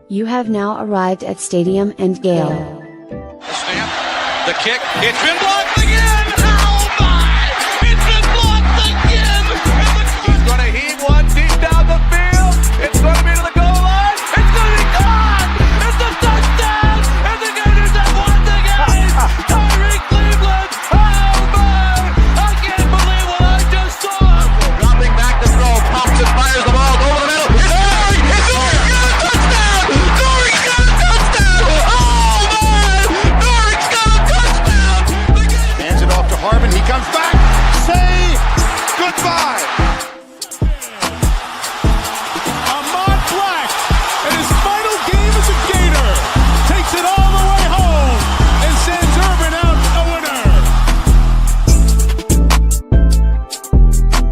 You have now arrived at Stadium and Gale. The snap, the kick, it's been blocked again! Oh my! It's been blocked again! He's going to heave one deep down the field. It's going to be to the goal line. It's going to be caught! It's a touchdown! And the Gators have won the game! Tyreek Cleveland! Oh my! I can't believe what I just saw! Dropping back to throw. Thompson fires the ball over the middle. It's there! It's there! Norrick's got a touchdown! Oh man! Norrick's got a touchdown! Hands it off to Harmon. He comes back. Say goodbye. Ahmad Black, in his final game as a Gator, takes it all the way home and sends Urban out a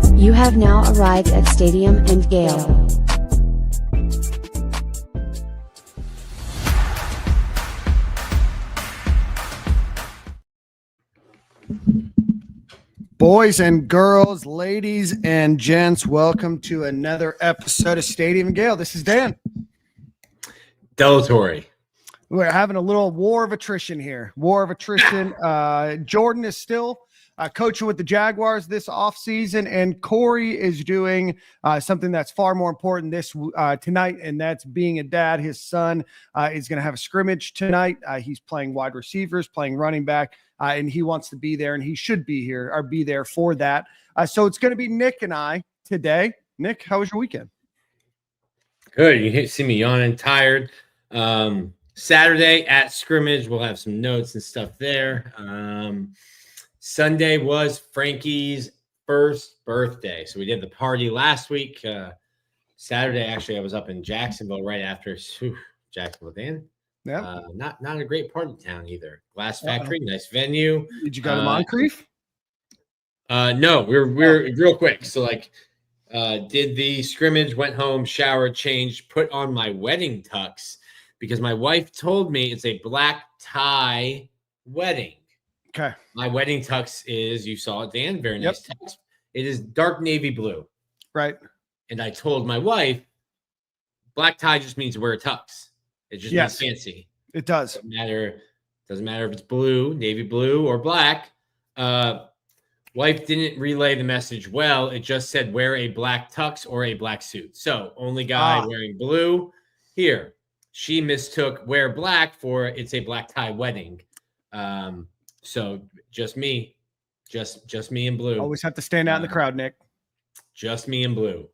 winner. You have now arrived at Stadium and Gale. Boys and girls, ladies and gents, welcome to another episode of Stadium and Gale. This is Dan. Delatory. We're having a little war of attrition here. Jordan is still coaching with the Jaguars this offseason, and Corey is doing something that's far more important tonight, and that's being a dad. His son is going to have a scrimmage tonight. He's playing wide receivers, playing running back, and he wants to be there, and he should be here or be there for that. So it's going to be Nick and I today. Nick, how was your weekend? Good. You see me yawning, tired. Saturday at Scrimmage, we'll have some notes and stuff there. Sunday was Frankie's first birthday. So we did the party last week. Saturday, actually, I was up in Jacksonville right after Jacksonville, Dan. Yeah. Not a great party town either. Glass Factory, nice venue. Did you go to Moncrief? No, we're real quick. So did the scrimmage, went home, showered, changed, put on my wedding tux because my wife told me it's a black tie wedding. Okay. My wedding tux is, you saw it, Dan, very nice tux. It is dark navy blue. Right. And I told my wife, black tie just means wear a tux. It just means fancy. It does. Doesn't matter if it's blue, navy blue, or black. Wife didn't relay the message well. It just said wear a black tux or a black suit. So only guy wearing blue here. She mistook wear black for it's a black tie wedding. So just me in blue. Always have to stand out in the crowd, Nick. Just me in blue.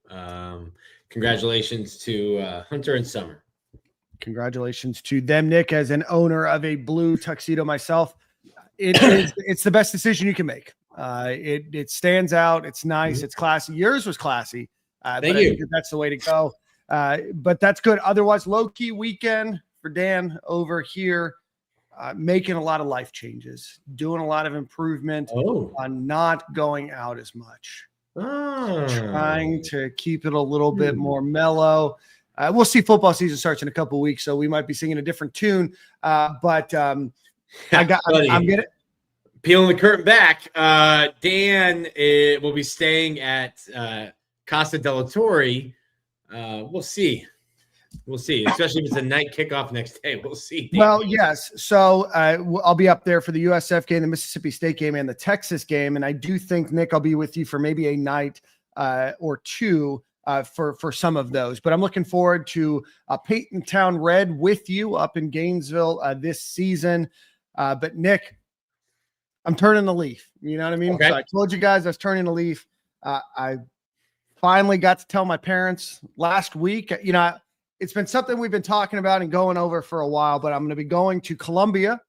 Congratulations to Hunter and Summer. Congratulations to them, Nick. As an owner of a blue tuxedo myself, it's the best decision you can make. It stands out. It's nice. It's classy. Yours was classy. Thank you. I think that's the way to go. But that's good. Otherwise, low-key weekend for Dan over here. Making a lot of life changes, doing a lot of improvement on not going out as much. Trying to keep it a little bit more mellow. We'll see. Football season starts in a couple of weeks, so we might be singing a different tune. I'm getting peeling the curtain back. Dan will be staying at Casa Delatorre. We'll see. We'll see, especially if it's a night kickoff next day. We'll see. Well, yes. So I'll be up there for the USF game, the Mississippi State game, and the Texas game. And I do think, Nick, I'll be with you for maybe a night or two for some of those. But I'm looking forward to Peyton Town Red with you up in Gainesville this season. But, Nick, I'm turning the leaf. You know what I mean? Okay. So I told you guys I was turning the leaf. I finally got to tell my parents last week. It's been something we've been talking about and going over for a while, but I'm going to be going to Columbia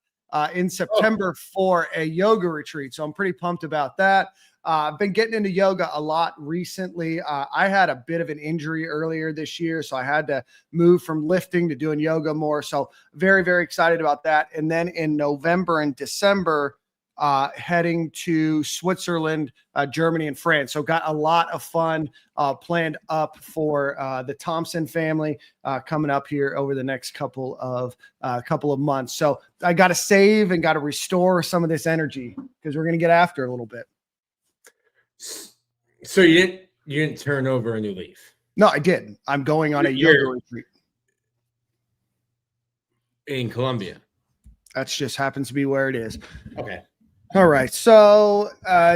in September for a yoga retreat. So I'm pretty pumped about that. I've been getting into yoga a lot recently. I had a bit of an injury earlier this year, so I had to move from lifting to doing yoga more. So very, very excited about that. And then in November and December, heading to Switzerland, Germany, and France. So got a lot of fun planned up for the Thompson family coming up here over the next couple of months. So I got to save and got to restore some of this energy because we're going to get after it a little bit. So you didn't turn over a new leaf? No, I didn't. I'm going on a yoga retreat. in Columbia. That's just happens to be where it is. Okay. All right. So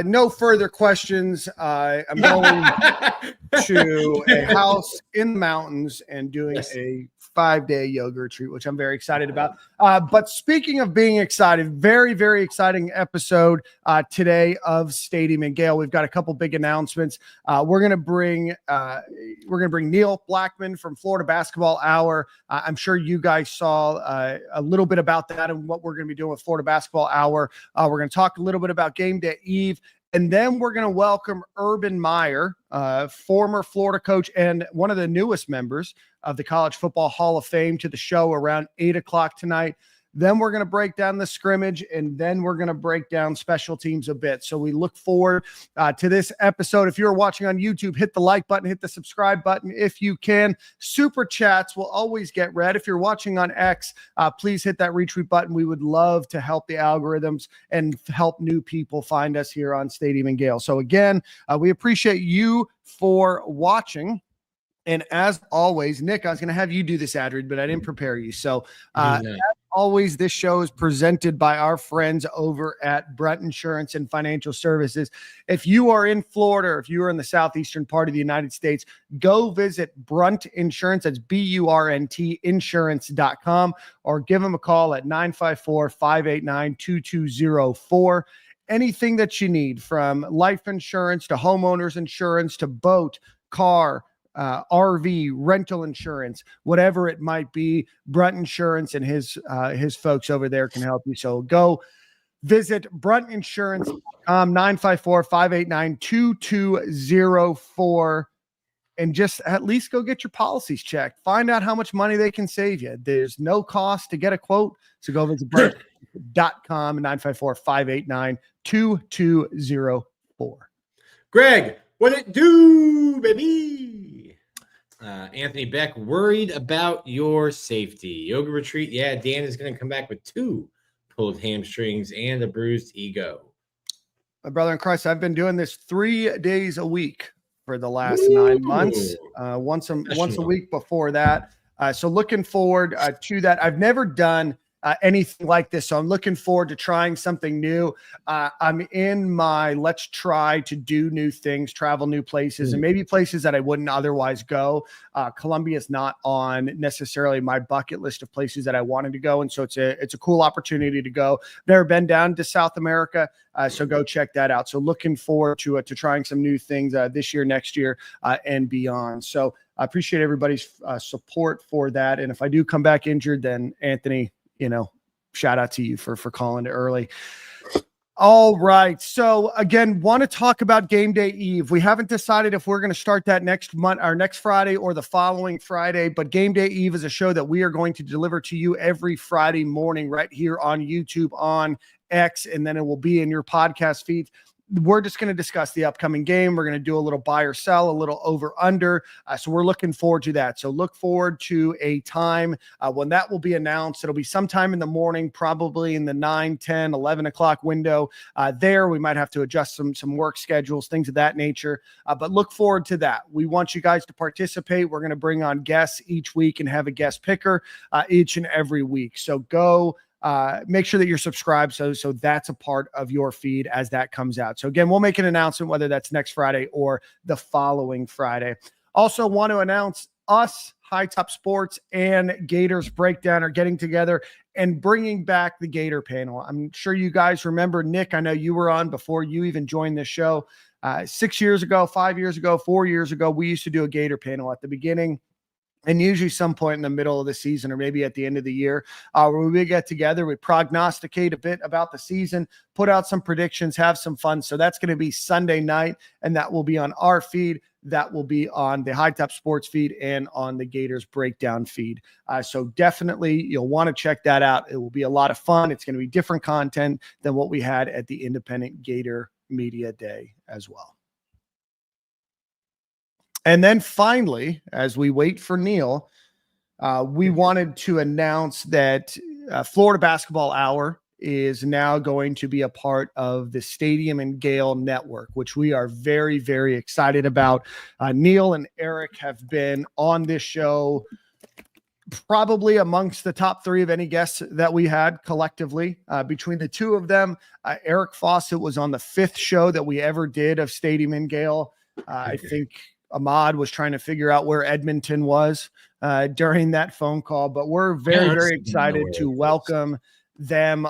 no further questions. I'm going to a house in the mountains and doing a 5-day yoga retreat, which I'm very excited about. But speaking of being excited, very, very exciting episode today of Stadium and Gale. We've got a couple big announcements. We're going to bring Neil Blackman from Florida Basketball Hour. I'm sure you guys saw a little bit about that and what we're going to be doing with Florida Basketball Hour. We're going to talk a little bit about Game Day Eve. And then we're going to welcome Urban Meyer, former Florida coach and one of the newest members of the College Football Hall of Fame, to the show around 8 o'clock tonight. Then we're going to break down the scrimmage, and then we're going to break down special teams a bit. So we look forward to this episode. If you're watching on YouTube, hit the like button, hit the subscribe button if you can. Super chats will always get read. If you're watching on X, please hit that retweet button. We would love to help the algorithms and help new people find us here on Stadium and Gale. So again, we appreciate you for watching. And as always, Nick, I was going to have you do this ad read, but I didn't prepare you. So as always, this show is presented by our friends over at Brunt Insurance and Financial Services. If you are in Florida, or if you are in the southeastern part of the United States, go visit Brunt Insurance. That's BURNT insurance.com, or give them a call at 954-589-2204. Anything that you need, from life insurance to homeowners insurance to boat, car, RV, rental insurance, whatever it might be, Brunt Insurance and his folks over there can help you. So go visit bruntinsurance.com, 954-589-2204, and just at least go get your policies checked. Find out how much money they can save you. There's no cost to get a quote. So go visit brunt.com, 954-589-2204. Greg, what it do, baby? Anthony Beck, worried about your safety. Yoga retreat. Yeah, Dan is going to come back with 2 pulled hamstrings and a bruised ego. My brother in Christ, I've been doing this 3 days a week for the last 9 months. Once a week before that. So looking forward to that. I've never done anything like this, so I'm looking forward to trying something new. I'm in my let's try to do new things, travel new places, and maybe places that I wouldn't otherwise go. Colombia is not on necessarily my bucket list of places that I wanted to go, and so it's a cool opportunity to go. Never been down to South America, so go check that out. So looking forward to trying some new things this year, next year, and beyond. So I appreciate everybody's support for that. And if I do come back injured, then Anthony, shout out to you for calling it early. All right. So again, want to talk about Game Day Eve. We haven't decided if we're going to start that next month or next Friday or the following Friday, but Game Day Eve is a show that we are going to deliver to you every Friday morning right here on YouTube, on X, and then it will be in your podcast feed. We're just going to discuss the upcoming game. We're going to do a little buy or sell, a little over under. So we're looking forward to that. So look forward to a time when that will be announced. It'll be sometime in the morning, probably in the 9, 10, 11 o'clock window there. We might have to adjust some work schedules, things of that nature. But look forward to that. We want you guys to participate. We're going to bring on guests each week and have a guest picker each and every week. So go make sure that you're subscribed so that's a part of your feed as that comes out. So again, we'll make an announcement whether that's next Friday or the following Friday. Also want to announce us, High Top Sports and Gators Breakdown, are getting together and bringing back the Gator panel. I'm sure you guys remember, Nick, I know you were on before you even joined this show. 6 years ago, 5 years ago, 4 years ago, we used to do a Gator panel at the beginning and usually some point in the middle of the season or maybe at the end of the year, where we get together, we prognosticate a bit about the season, put out some predictions, have some fun. So that's going to be Sunday night, and that will be on our feed. That will be on the High Top Sports feed and on the Gators Breakdown feed. So definitely you'll want to check that out. It will be a lot of fun. It's going to be different content than what we had at the Independent Gator Media Day as well. And then finally, as we wait for Neil, we wanted to announce that Florida Basketball Hour is now going to be a part of the Stadium and Gale network, which we are very, very excited about. Neil and Eric have been on this show probably amongst the top 3 of any guests that we had collectively. Between the two of them, Eric Fawcett was on the 5th show that we ever did of Stadium and Gale. I think Ahmad was trying to figure out where Edmonton was during that phone call, but we're very excited to welcome them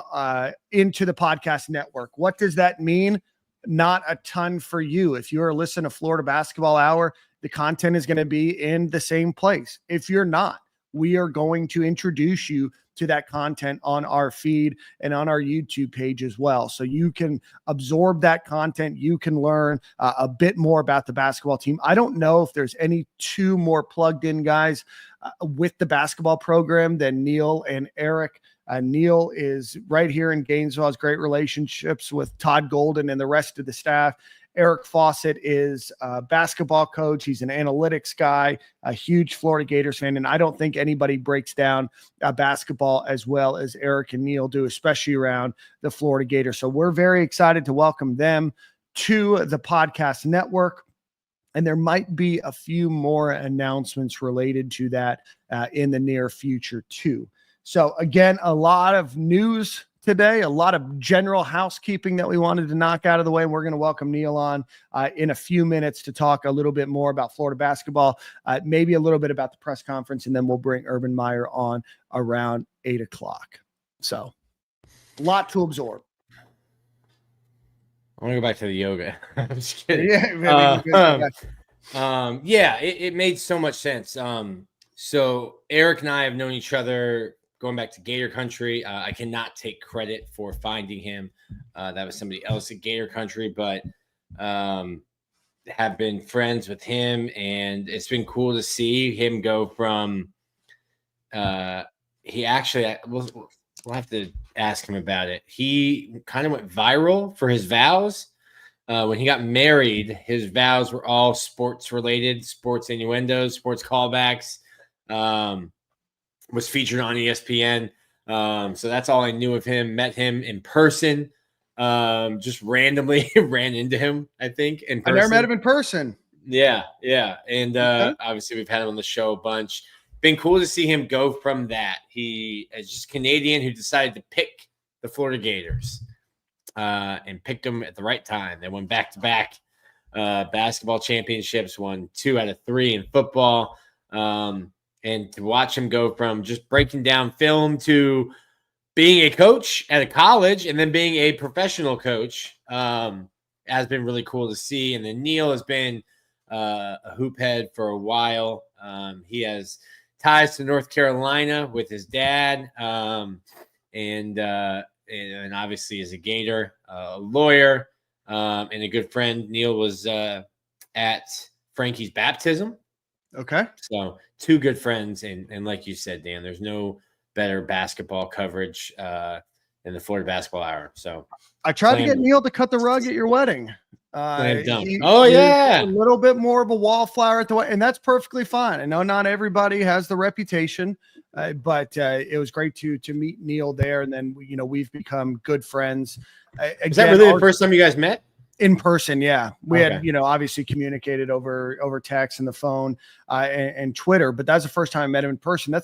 into the podcast network. What does that mean? Not a ton for you. If you're listening to Florida Basketball Hour, the content is going to be in the same place. If you're not, we are going to introduce you to that content on our feed and on our YouTube page as well. So you can absorb that content. You can learn a bit more about the basketball team. I don't know if there's any 2 more plugged in guys with the basketball program than Neil and Eric. Neil is right here in Gainesville, has great relationships with Todd Golden and the rest of the staff. Eric Fawcett is a basketball coach. He's an analytics guy, a huge Florida Gators fan. And I don't think anybody breaks down basketball as well as Eric and Neil do, especially around the Florida Gators. So we're very excited to welcome them to the podcast network. And there might be a few more announcements related to that in the near future too. So again, a lot of news today, a lot of general housekeeping that we wanted to knock out of the way. And we're going to welcome Neil on in a few minutes to talk a little bit more about Florida basketball, maybe a little bit about the press conference, and then we'll bring Urban Meyer on around 8 o'clock. So a lot to absorb. I want to go back to the yoga. I'm just kidding. Yeah, it made so much sense. So Eric and I have known each other going back to Gator Country. I cannot take credit for finding him. That was somebody else at Gator Country, but have been friends with him, and it's been cool to see him go from he actually we'll have to ask him about it. He kind of went viral for his vows. When he got married, his vows were all sports related, sports innuendos, sports callbacks. Was featured on ESPN. So that's all I knew of him. Met him in person. Just randomly ran into him, I think. I never met him in person. Yeah. And obviously we've had him on the show a bunch. Been cool to see him go from that. He is just a Canadian who decided to pick the Florida Gators and picked them at the right time. They won back-to-back basketball championships, won 2 out of 3 in football. And to watch him go from just breaking down film to being a coach at a college and then being a professional coach has been really cool to see. And then Neil has been a hoop head for a while. He has ties to North Carolina with his dad, and obviously is a Gator, a lawyer, and a good friend. Neil was at Frankie's baptism. Okay. So 2 good friends. And like you said, Dan, there's no better basketball coverage than the Florida Basketball Hour. So I tried to get Neil to cut the rug at your wedding. A little bit more of a wallflower at the wedding, and that's perfectly fine. I know not everybody has the reputation, but it was great to meet Neil there. And then, we've become good friends. Is that really the first time you guys met? In person, yeah. We had, obviously communicated over text and the phone and Twitter, but that's the first time I met him in person.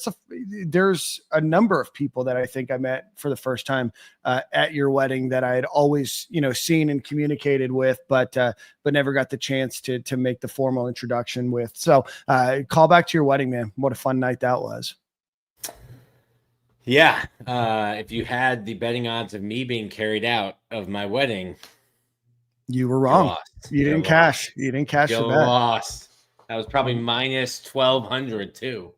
There's a number of people that I think I met for the first time at your wedding that I had always, seen and communicated with, but never got the chance to make the formal introduction with. So call back to your wedding, man. What a fun night that was. Yeah. If you had the betting odds of me being carried out of my wedding, you were wrong. You didn't cash. You didn't cash the bet. Lost. That was probably minus 1,200 too.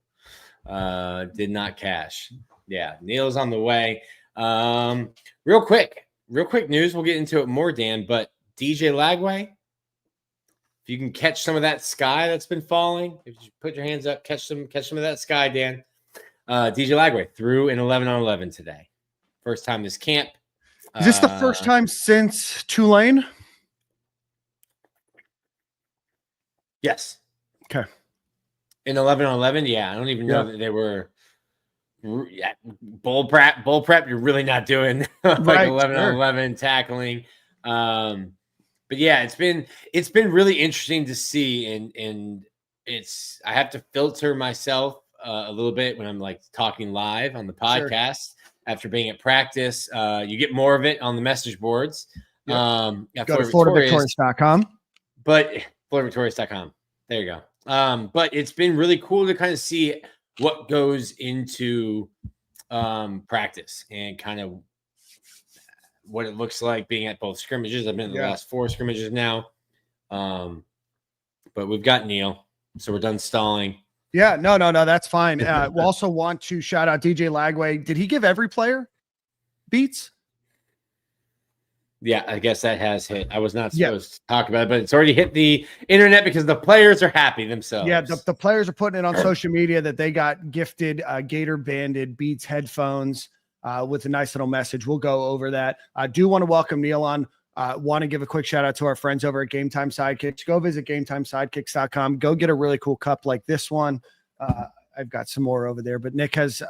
Did not cash. Yeah, Neil's on the way. Real quick news. We'll get into it more, Dan. But DJ Lagway, if you can catch some of that sky that's been falling, if you put your hands up, catch some of that sky, Dan. DJ Lagway threw an 11-on-11 today. First time this camp. Is this the first time since Tulane? Yes. Okay. In 11-on-11, yeah. I don't even know that they were bowl prep. You're really not doing like 11-on-11 tackling. But yeah, it's been really interesting to see, and I have to filter myself a little bit when I'm like talking live on the podcast after being at practice. You get more of it on the message boards. Yep. At Go to FloridaVictorious. FloridaVictorious.com. But FloridaVictorious.com. There you go. But it's been really cool to kind of see what goes into practice and kind of what it looks like being at both scrimmages. I've been in the last 4 scrimmages now. But we've got Neil, so we're done stalling. Yeah, no, that's fine. We also want to shout out DJ Lagway. Did he give every player beats? Yeah, I guess that has hit. I was not supposed to talk about it, but it's already hit the internet because the players are happy themselves. Yeah, the players are putting it on social media that they got gifted Gator banded Beats headphones with a nice little message. We'll go over that. I do want to welcome Neil on. Want to give a quick shout out to our friends over at Game Time Sidekicks. Go visit GameTimeSidekicks.com. Go get a really cool cup like this one. I've got some more over there, but Nick has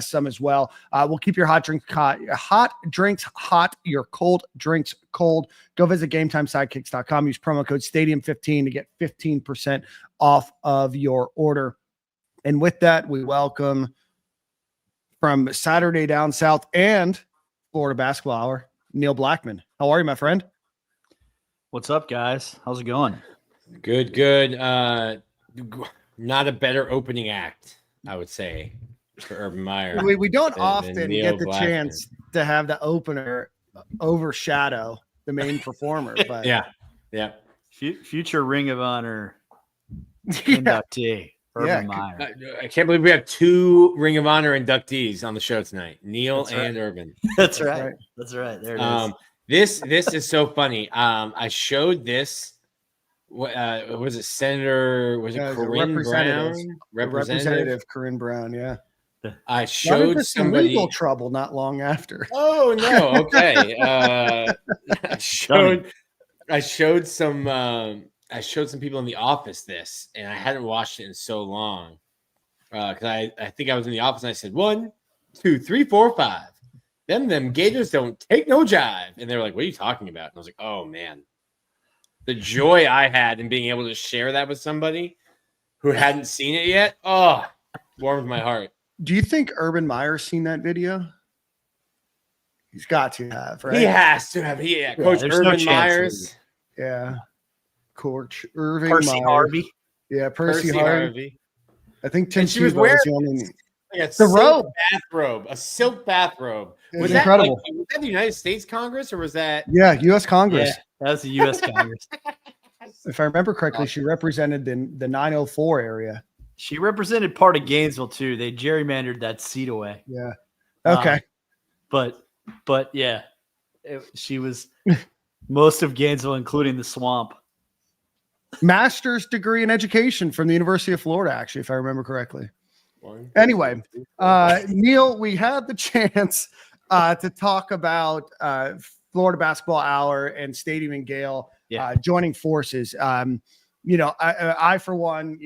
some as well. We'll keep your hot drinks hot, your cold drinks cold. Go visit GameTimeSidekicks.com. Use promo code Stadium15 to get 15% off of your order. And with that, we welcome from Saturday Down South and Florida Basketball Hour, Neil Blackman. How are you, my friend? What's up, guys? How's it going? Good. Not a better opening act, I would say, for Urban Meyer. We don't often get the Blackman. chance to have the opener overshadow the main performer. But yeah. Future Ring of Honor inductee, Urban Meyer. I can't believe we have 2 Ring of Honor inductees on the show tonight, Neil and Urban. That's right. There it is. This is so funny. I showed this. What was it? Senator? Was it Corinne Brown? Representative Corinne Brown. Yeah. I showed somebody legal trouble not long after. Oh no! Okay. I showed some people in the office this, and I hadn't watched it in so long because I think I was in the office and I said 1, 2, 3, 4, 5. Them Gators don't take no jive, and they were like, "What are you talking about?" And I was like, "Oh man." The joy I had in being able to share that with somebody who hadn't seen it yet, warmed my heart. Do you think Urban Meyer's seen that video? He's got to have, right? He has to have. Coach Urban Myers. Yeah. Coach Irving Percy Meyer. Harvey. Yeah, Percy Harvey. I think Tim she was Tebow wearing was the only a silk bathrobe. Was that incredible? Was that the United States Congress or was that? Yeah, U.S. Congress. Yeah, that was the U.S. Congress. If I remember correctly, she represented the 904 area. She represented part of Gainesville too. They gerrymandered that seat away. Yeah. Okay. But yeah, she was most of Gainesville, including the swamp. Master's degree in education from the University of Florida, actually, if I remember correctly. Anyway, Neil, we had the chance to talk about Florida Basketball Hour and Stadium and Gale joining forces. I for one,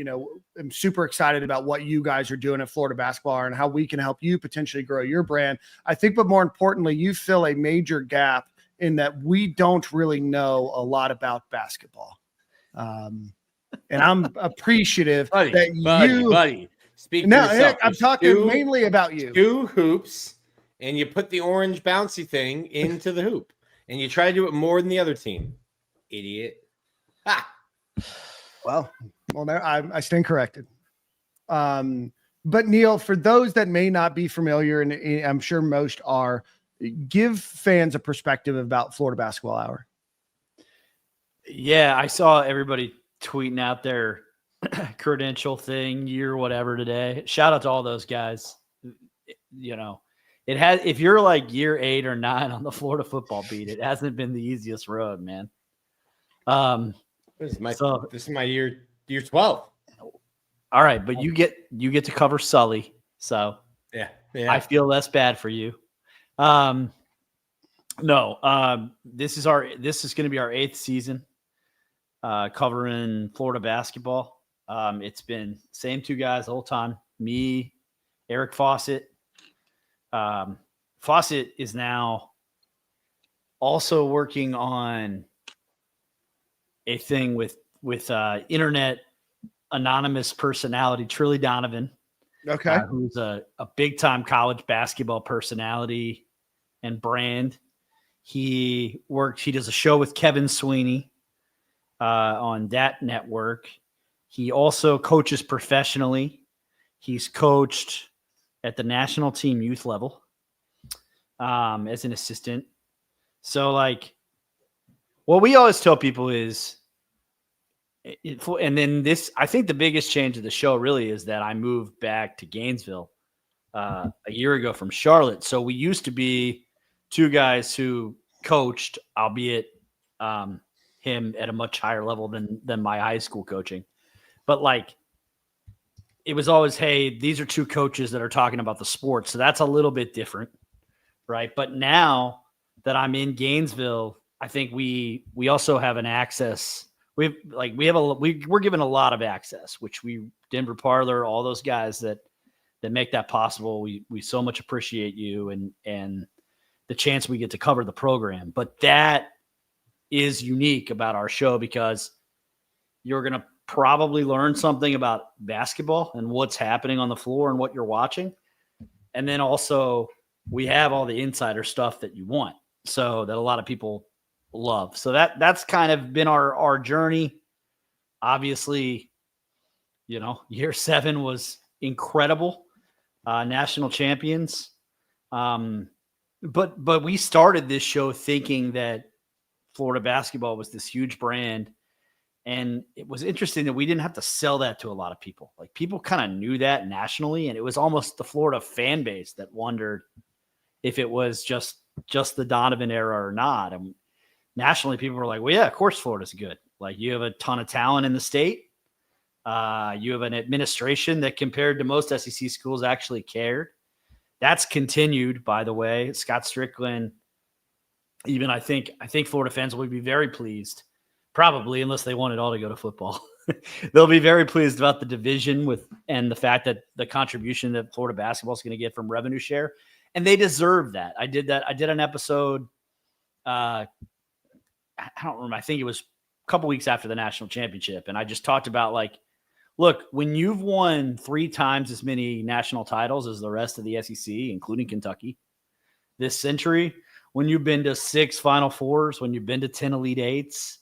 am super excited about what you guys are doing at Florida Basketball Hour and how we can help you potentially grow your brand. I think, but more importantly, you fill a major gap in that we don't really know a lot about basketball. And I'm appreciative buddy. Speak for yourself. I'm talking mainly about you. 2 hoops, and you put the orange bouncy thing into the hoop, and you try to do it more than the other team. Idiot. Well, I stand corrected. But Neil, for those that may not be familiar, and I'm sure most are, give fans a perspective about Florida Basketball Hour. Yeah, I saw everybody tweeting out their credential thing, year whatever today. Shout out to all those guys. It has. If you're like year 8 or 9 on the Florida football beat, it hasn't been the easiest road, man. This is my year 12. All right, but you get to cover Sully, so yeah. I feel less bad for you. This is going to be our 8th season covering Florida basketball. It's been same 2 guys the whole time. Me, Eric Fawcett. Fawcett is now also working on a thing with internet anonymous personality Trilly Donovan. Okay. Who's a big-time college basketball personality and brand. He does a show with Kevin Sweeney on that network. He also coaches professionally. He's coached at the national team youth level as an assistant. So, like, what we always tell people is, and then this, I think the biggest change of the show really is that I moved back to Gainesville a year ago from Charlotte. So we used to be two guys who coached, albeit him at a much higher level than my high school coaching. But like, it was always, hey, these are two coaches that are talking about the sport. So that's a little bit different, right? But now that I'm in Gainesville, I think we also have an access. We're given a lot of access, which Denver Parlor, all those guys that make that possible. We so much appreciate you and the chance we get to cover the program. But that is unique about our show because you're going to probably learn something about basketball and what's happening on the floor and what you're watching. And then also we have all the insider stuff that you want. So that a lot of people love. So that's kind of been our journey. Obviously, year 7 was incredible. National champions. But we started this show thinking that Florida basketball was this huge brand. And it was interesting that we didn't have to sell that to a lot of people. Like, people kind of knew that nationally, and it was almost the Florida fan base that wondered if it was just the Donovan era or not. And nationally, people were like, well, yeah, of course Florida's good. Like, you have a ton of talent in the state. You have an administration that, compared to most SEC schools, actually cared. That's continued, by the way. Scott Strickland, even I think Florida fans will be very pleased, probably, unless they want it all to go to football. They'll be very pleased about the division and the fact that the contribution that Florida basketball is going to get from revenue share. And they deserve that. I did an episode. I don't remember. I think it was a couple weeks after the national championship. And I just talked about, like, look, when you've won 3 times as many national titles as the rest of the SEC, including Kentucky, this century, when you've been to 6 Final Fours, when you've been to 10 Elite Eights,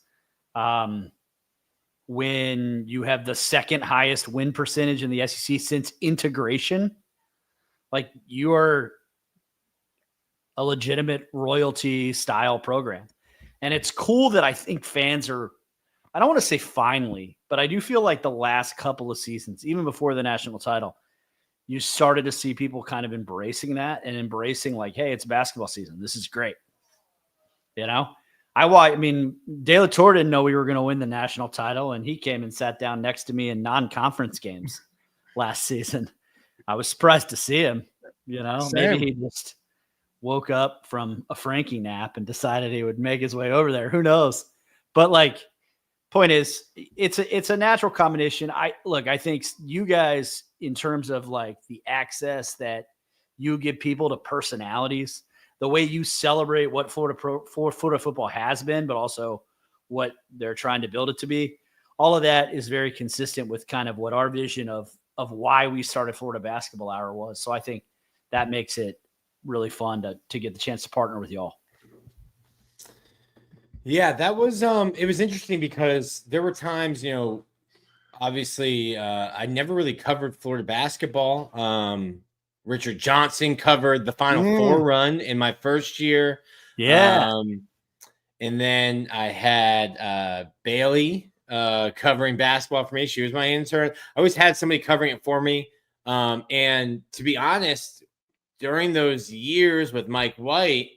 when you have the second highest win percentage in the SEC since integration, like, you are a legitimate royalty style program. And it's cool that I think fans are, I don't want to say finally, but I do feel like the last couple of seasons, even before the national title, you started to see people kind of embracing that and embracing, like, hey, it's basketball season. This is great. I mean, De La Torre didn't know we were going to win the national title, and he came and sat down next to me in non-conference games last season. I was surprised to see him. Same. Maybe he just woke up from a Frankie nap and decided he would make his way over there. Who knows? But, like, point is, it's a natural combination. I think you guys, in terms of, like, the access that you give people to personalities, the way you celebrate what Florida football has been, but also what they're trying to build it to be, all of that is very consistent with kind of what our vision of why we started Florida Basketball Hour was. So I think that makes it really fun to get the chance to partner with y'all. Yeah, that was it was interesting because there were times, obviously I never really covered Florida basketball. Richard Johnson covered the Final Four run in my first year. Yeah. And then I had Bailey covering basketball for me. She was my intern. I always had somebody covering it for me. And to be honest, during those years with Mike White,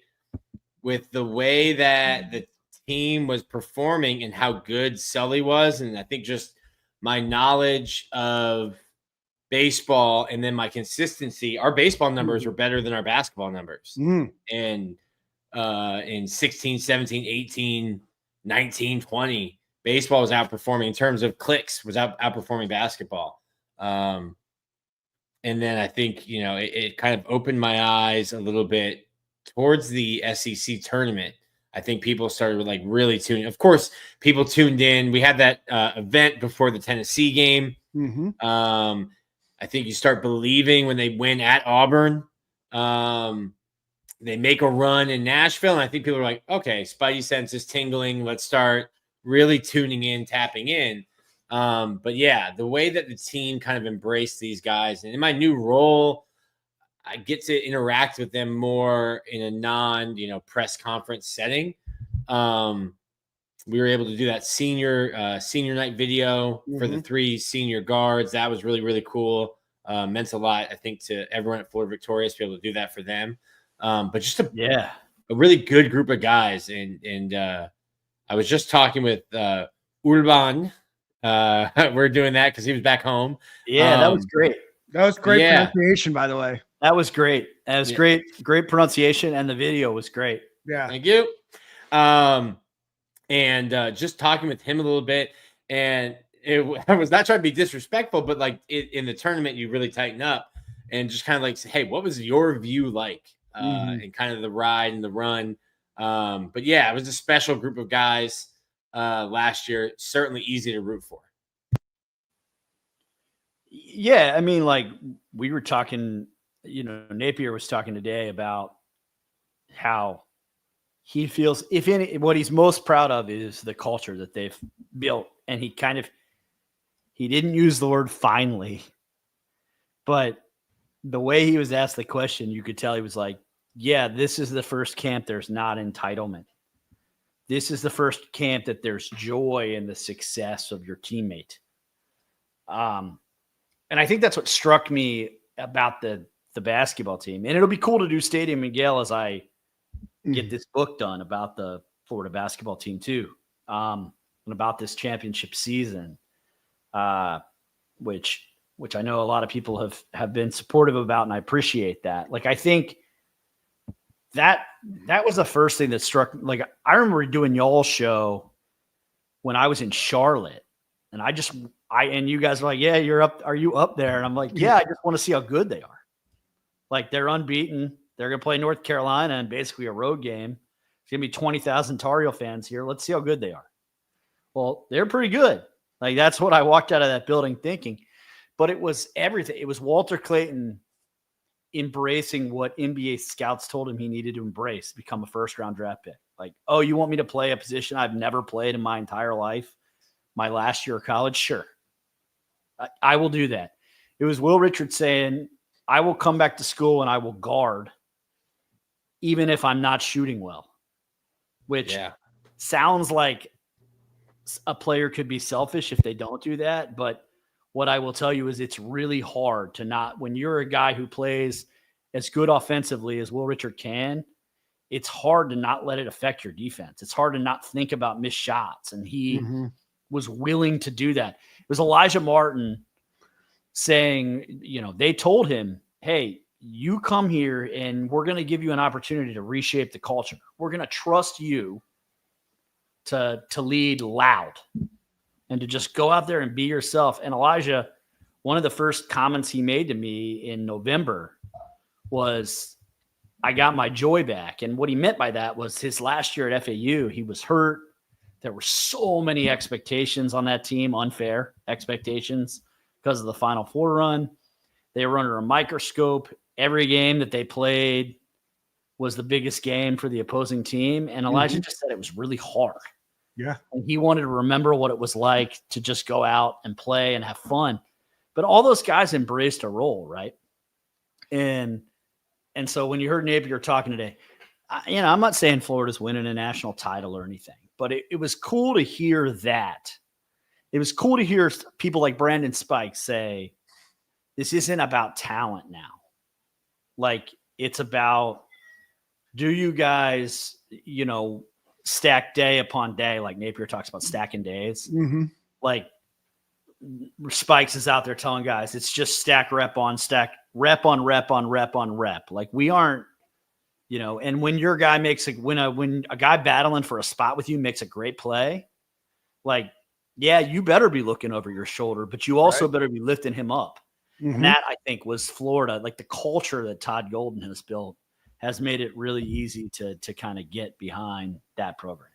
with the way that the team was performing and how good Sully was, and I think just my knowledge of baseball and then my consistency, our baseball numbers were better than our basketball numbers. And in 16, 17, 18, 19, 20, baseball was outperforming in terms of clicks, was outperforming basketball. And then I think, it kind of opened my eyes a little bit towards the SEC tournament. I think people started like really tuning. Of course, people tuned in. We had that event before the Tennessee game. I think you start believing when they win at Auburn. They make a run in Nashville, and I think people are like, okay, Spidey sense is tingling. Let's start really tuning in, tapping in. But yeah, the way that the team kind of embraced these guys, and in my new role, I get to interact with them more in a press conference setting. We were able to do that senior night video for the 3 senior guards. That was really, really cool. Meant a lot, I think, to everyone at Florida Victorious to be able to do that for them. But just a really good group of guys. And I was just talking with Urban. We're doing that because he was back home. Yeah, that was great. That was great pronunciation, by the way. That was great. That was great pronunciation, and the video was great. Yeah. Thank you. And just talking with him a little bit, and I was not trying to be disrespectful, but like in the tournament, you really tighten up and just kind of like say, hey, what was your view like? And kind of the ride and the run. But yeah, it was a special group of guys last year. Certainly easy to root for. Yeah, I mean, like we were talking, Napier was talking today about how he feels, what he's most proud of is the culture that they've built. And he didn't use the word finally, but the way he was asked the question, you could tell he was like, yeah, this is the first camp there's not entitlement. This is the first camp that there's joy in the success of your teammate. And I think that's what struck me about the basketball team. And it'll be cool to do Stadium and Gale as I get this book done about the Florida basketball team too, and about this championship season, which I know a lot of people have been supportive about, and I appreciate that. Like, I think that was the first thing that struck. Like, I remember doing y'all's show when I was in Charlotte, and and you guys were like, yeah, you're up. Are you up there? And I'm like, yeah, I just want to see how good they are. Like, they're unbeaten. They're going to play North Carolina in basically a road game. It's going to be 20,000 Tar Heel fans here. Let's see how good they are. Well, they're pretty good. Like, that's what I walked out of that building thinking. But it was everything. It was Walter Clayton embracing what NBA scouts told him he needed to embrace, become a first-round draft pick. Like, oh, you want me to play a position I've never played in my entire life, my last year of college? Sure. I will do that. It was Will Richards saying, I will come back to school and I will guard even if I'm not shooting well, which sounds like a player could be selfish if they don't do that. But what I will tell you is it's really hard to not, when you're a guy who plays as good offensively as Will Richard can, it's hard to not let it affect your defense. It's hard to not think about missed shots. And he was willing to do that. It was Elijah Martin saying, they told him, hey, you come here and we're going to give you an opportunity to reshape the culture. We're going to trust you to lead loud and to just go out there and be yourself. And Elijah, one of the first comments he made to me in November was, I got my joy back. And what he meant by that was his last year at FAU, he was hurt. There were so many expectations on that team, unfair expectations because of the Final Four run. They were under a microscope. Every game that they played was the biggest game for the opposing team. And Elijah just said it was really hard. Yeah. And he wanted to remember what it was like to just go out and play and have fun. But all those guys embraced a role, right? And so when you heard Napier talking today, I'm not saying Florida's winning a national title or anything, but it was cool to hear that. It was cool to hear people like Brandon Spikes say, this isn't about talent now. Like, it's about, do you guys, stack day upon day, like Napier talks about stacking days. Like, Spikes is out there telling guys, it's just stack rep on stack, rep on rep on rep on rep. Like, we aren't, and when your guy when a guy battling for a spot with you makes a great play, like, yeah, you better be looking over your shoulder, but you also better be lifting him up. And that, I think, was Florida. Like, the culture that Todd Golden has built has made it really easy to kind of get behind that program.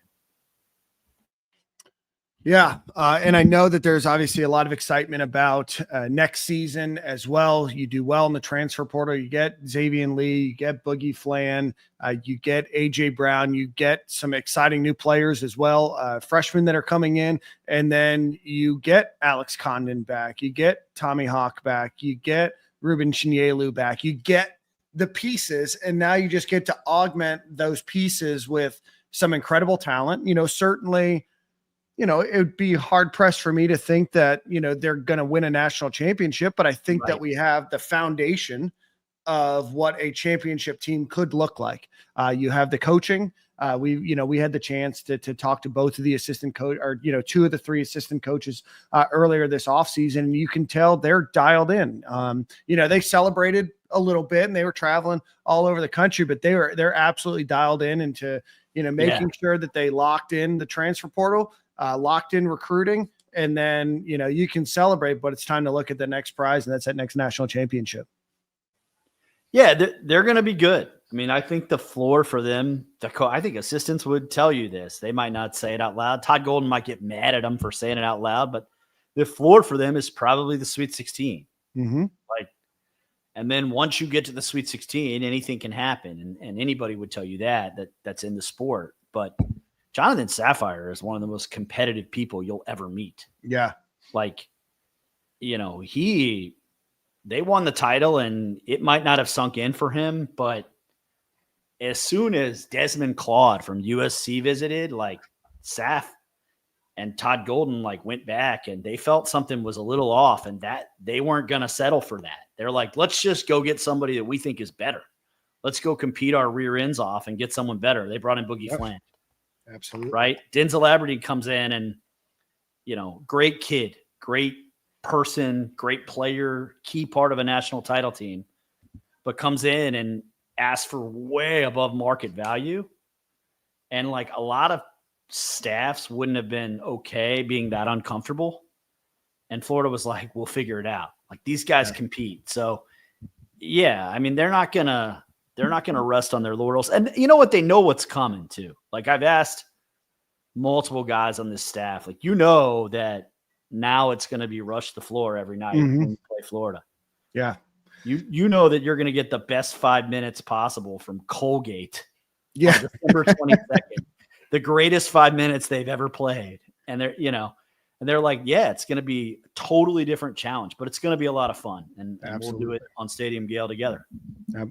Yeah. And I know that there's obviously a lot of excitement about next season as well. You do well in the transfer portal. You get Xavier Lee, you get Boogie Flan, you get AJ Brown, you get some exciting new players as well, freshmen that are coming in. And then you get Alex Condon back, you get Tommy Hawk back, you get Ruben Chinyelu back, you get the pieces. And now you just get to augment those pieces with some incredible talent. Certainly, it would be hard pressed for me to think that, they're going to win a national championship, but I think that we have the foundation of what a championship team could look like. You have the coaching. We had the chance to talk to both of the assistant coach or, two of the three assistant coaches earlier this offseason. And you can tell they're dialed in. They celebrated a little bit and they were traveling all over the country, but they're absolutely dialed in into, making sure that they locked in the transfer portal, locked in recruiting, and then, you can celebrate, but it's time to look at the next prize, and that's that next national championship. Yeah, they're going to be good. I mean, I think the floor for them, I think assistants would tell you this. They might not say it out loud. Todd Golden might get mad at them for saying it out loud, but the floor for them is probably the Sweet 16. Mm-hmm. And then once you get to the Sweet 16, anything can happen, and anybody would tell you that's in the sport. But Jonathan Sapphire is one of the most competitive people you'll ever meet. Yeah. They won the title and it might not have sunk in for him, but as soon as Desmond Claude from USC visited, Saff and Todd Golden went back and they felt something was a little off, and that they weren't going to settle for that. They're like, let's just go get somebody that we think is better. Let's go compete our rear ends off and get someone better. They brought in Boogie Flan. Absolutely. Right. Denzel Aberdeen comes in and, great kid, great person, great player, key part of a national title team, but comes in and asks for way above market value. And a lot of staffs wouldn't have been okay being that uncomfortable. And Florida was like, we'll figure it out. These guys compete. So yeah, I mean, they're not going to rest on their laurels. And you know what? They know what's coming too. I've asked multiple guys on this staff, that now it's going to be rush the floor every night when you play Florida. Yeah. You know that you're going to get the best 5 minutes possible from Colgate. Yeah. On December 22nd, the greatest 5 minutes they've ever played. And they're like, yeah, it's going to be a totally different challenge, but it's going to be a lot of fun. And we'll do it on Stadium Gale together.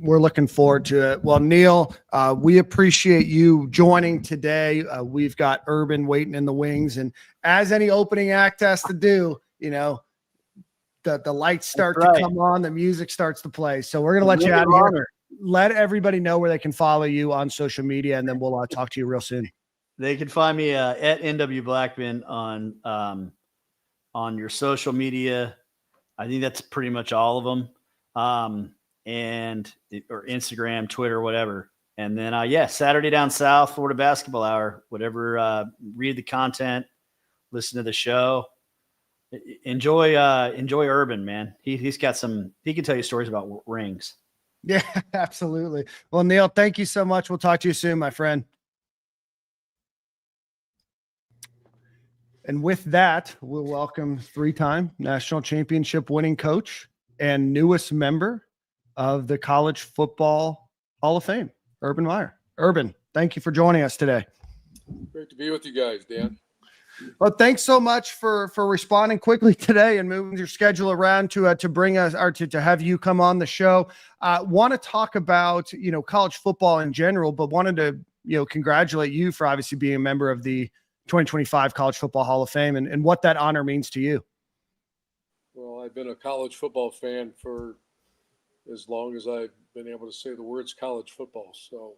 We're looking forward to it. Well, Neil, we appreciate you joining today. We've got Urban waiting in the wings, and as any opening act has to do, the lights start to come on, the music starts to play. So we're going to let you out of here. Let everybody know where they can follow you on social media, and then we'll talk to you real soon. They can find me at NW Blackman on your social media. I think that's pretty much all of them. Or Instagram, Twitter, whatever. And then, Saturday Down South, Florida Basketball Hour, whatever, read the content, listen to the show, enjoy Urban, man. He's got he can tell you stories about rings. Yeah, absolutely. Well, Neil, thank you so much. We'll talk to you soon, my friend. And with that, we'll welcome 3-time national championship winning coach and newest member of the College Football Hall of Fame, Urban Meyer. Urban, thank you for joining us today. Great to be with you guys, Dan. Well, thanks so much for responding quickly today and moving your schedule around to bring us or to have you come on the show. Want to talk about, college football in general, but wanted to, congratulate you for obviously being a member of the 2025 College Football Hall of Fame and what that honor means to you. Well, I've been a college football fan for as long as I've been able to say the words college football. So,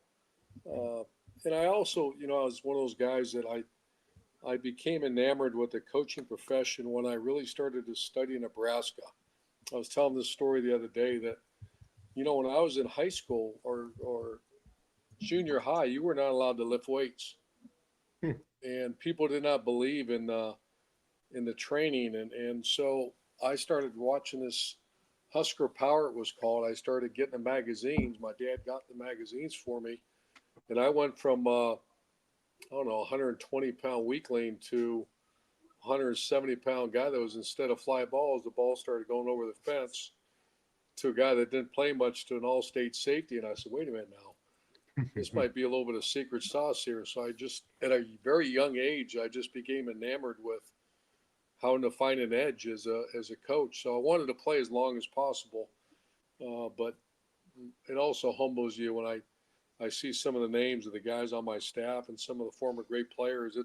and I also, I was one of those guys that I became enamored with the coaching profession when I really started to study Nebraska. I was telling this story the other day that, when I was in high school or junior high, you were not allowed to lift weights. And people did not believe in the training. And so I started watching this Husker Power, it was called. I started getting the magazines. My dad got the magazines for me. And I went from, 120-pound weakling to 170-pound guy that was, instead of fly balls, the ball started going over the fence to a guy that didn't play much, to an all-state safety. And I said, wait a minute now. This might be a little bit of secret sauce here. So I just, at a very young age, I just became enamored with how to find an edge as a coach. So I wanted to play as long as possible. But it also humbles you when I see some of the names of the guys on my staff and some of the former great players.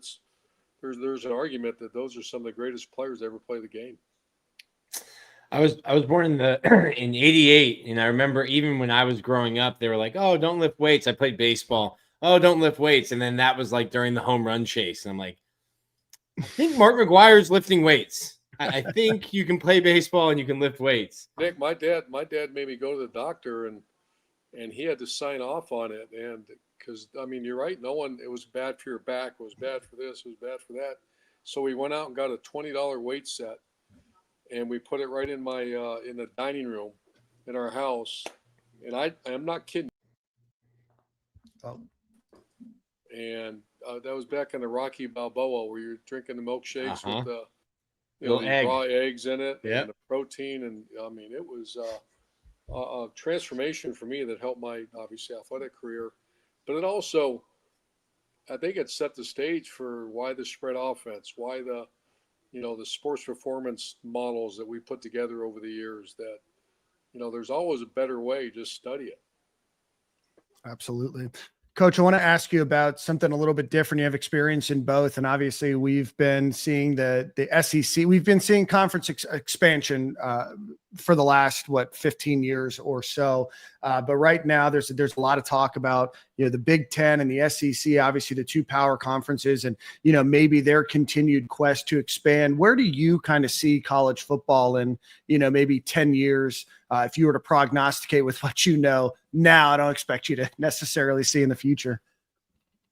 There's an argument that those are some of the greatest players to ever play the game. I was born in in '88, and I remember even when I was growing up, they were like, "Oh, don't lift weights." I played baseball. Oh, don't lift weights, and then that was like during the home run chase, and I'm like, I think Mark McGuire's lifting weights. I think you can play baseball and you can lift weights. Nick, my dad made me go to the doctor, and he had to sign off on it, and because I mean, you're right. It was bad for your back. It was bad for this. It was bad for that. So we went out and got a $20 weight set. And we put it right in my in the dining room in our house, and I'm not kidding. Oh. And that was back in the Rocky Balboa, where you're drinking the milkshakes with the raw eggs in it, and the protein, and I mean it was a transformation for me that helped my obviously athletic career, but it also, I think, it set the stage for why the spread offense, why the sports performance models that we put together over the years, that, there's always a better way. Just study it. Absolutely. Coach, I want to ask you about something a little bit different. You have experience in both, and obviously we've been seeing the SEC. We've been seeing conference expansion for the last 15 years or so. But right now, there's a lot of talk about the Big Ten and the SEC, obviously the two power conferences, and maybe their continued quest to expand. Where do you kind of see college football in maybe 10 years? If you were to prognosticate with what now, I don't expect you to necessarily see in the future.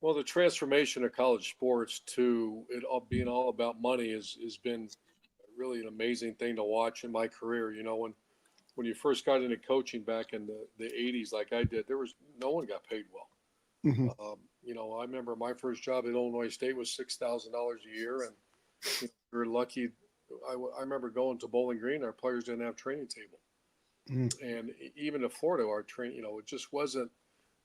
Well, the transformation of college sports to it all being all about money has been really an amazing thing to watch in my career. When you first got into coaching back in the 80s, like I did, no one got paid well. Mm-hmm. I remember my first job at Illinois State was $6,000 a year, and we were lucky. I remember going to Bowling Green, our players didn't have training table. And even in Florida, our training, it just wasn't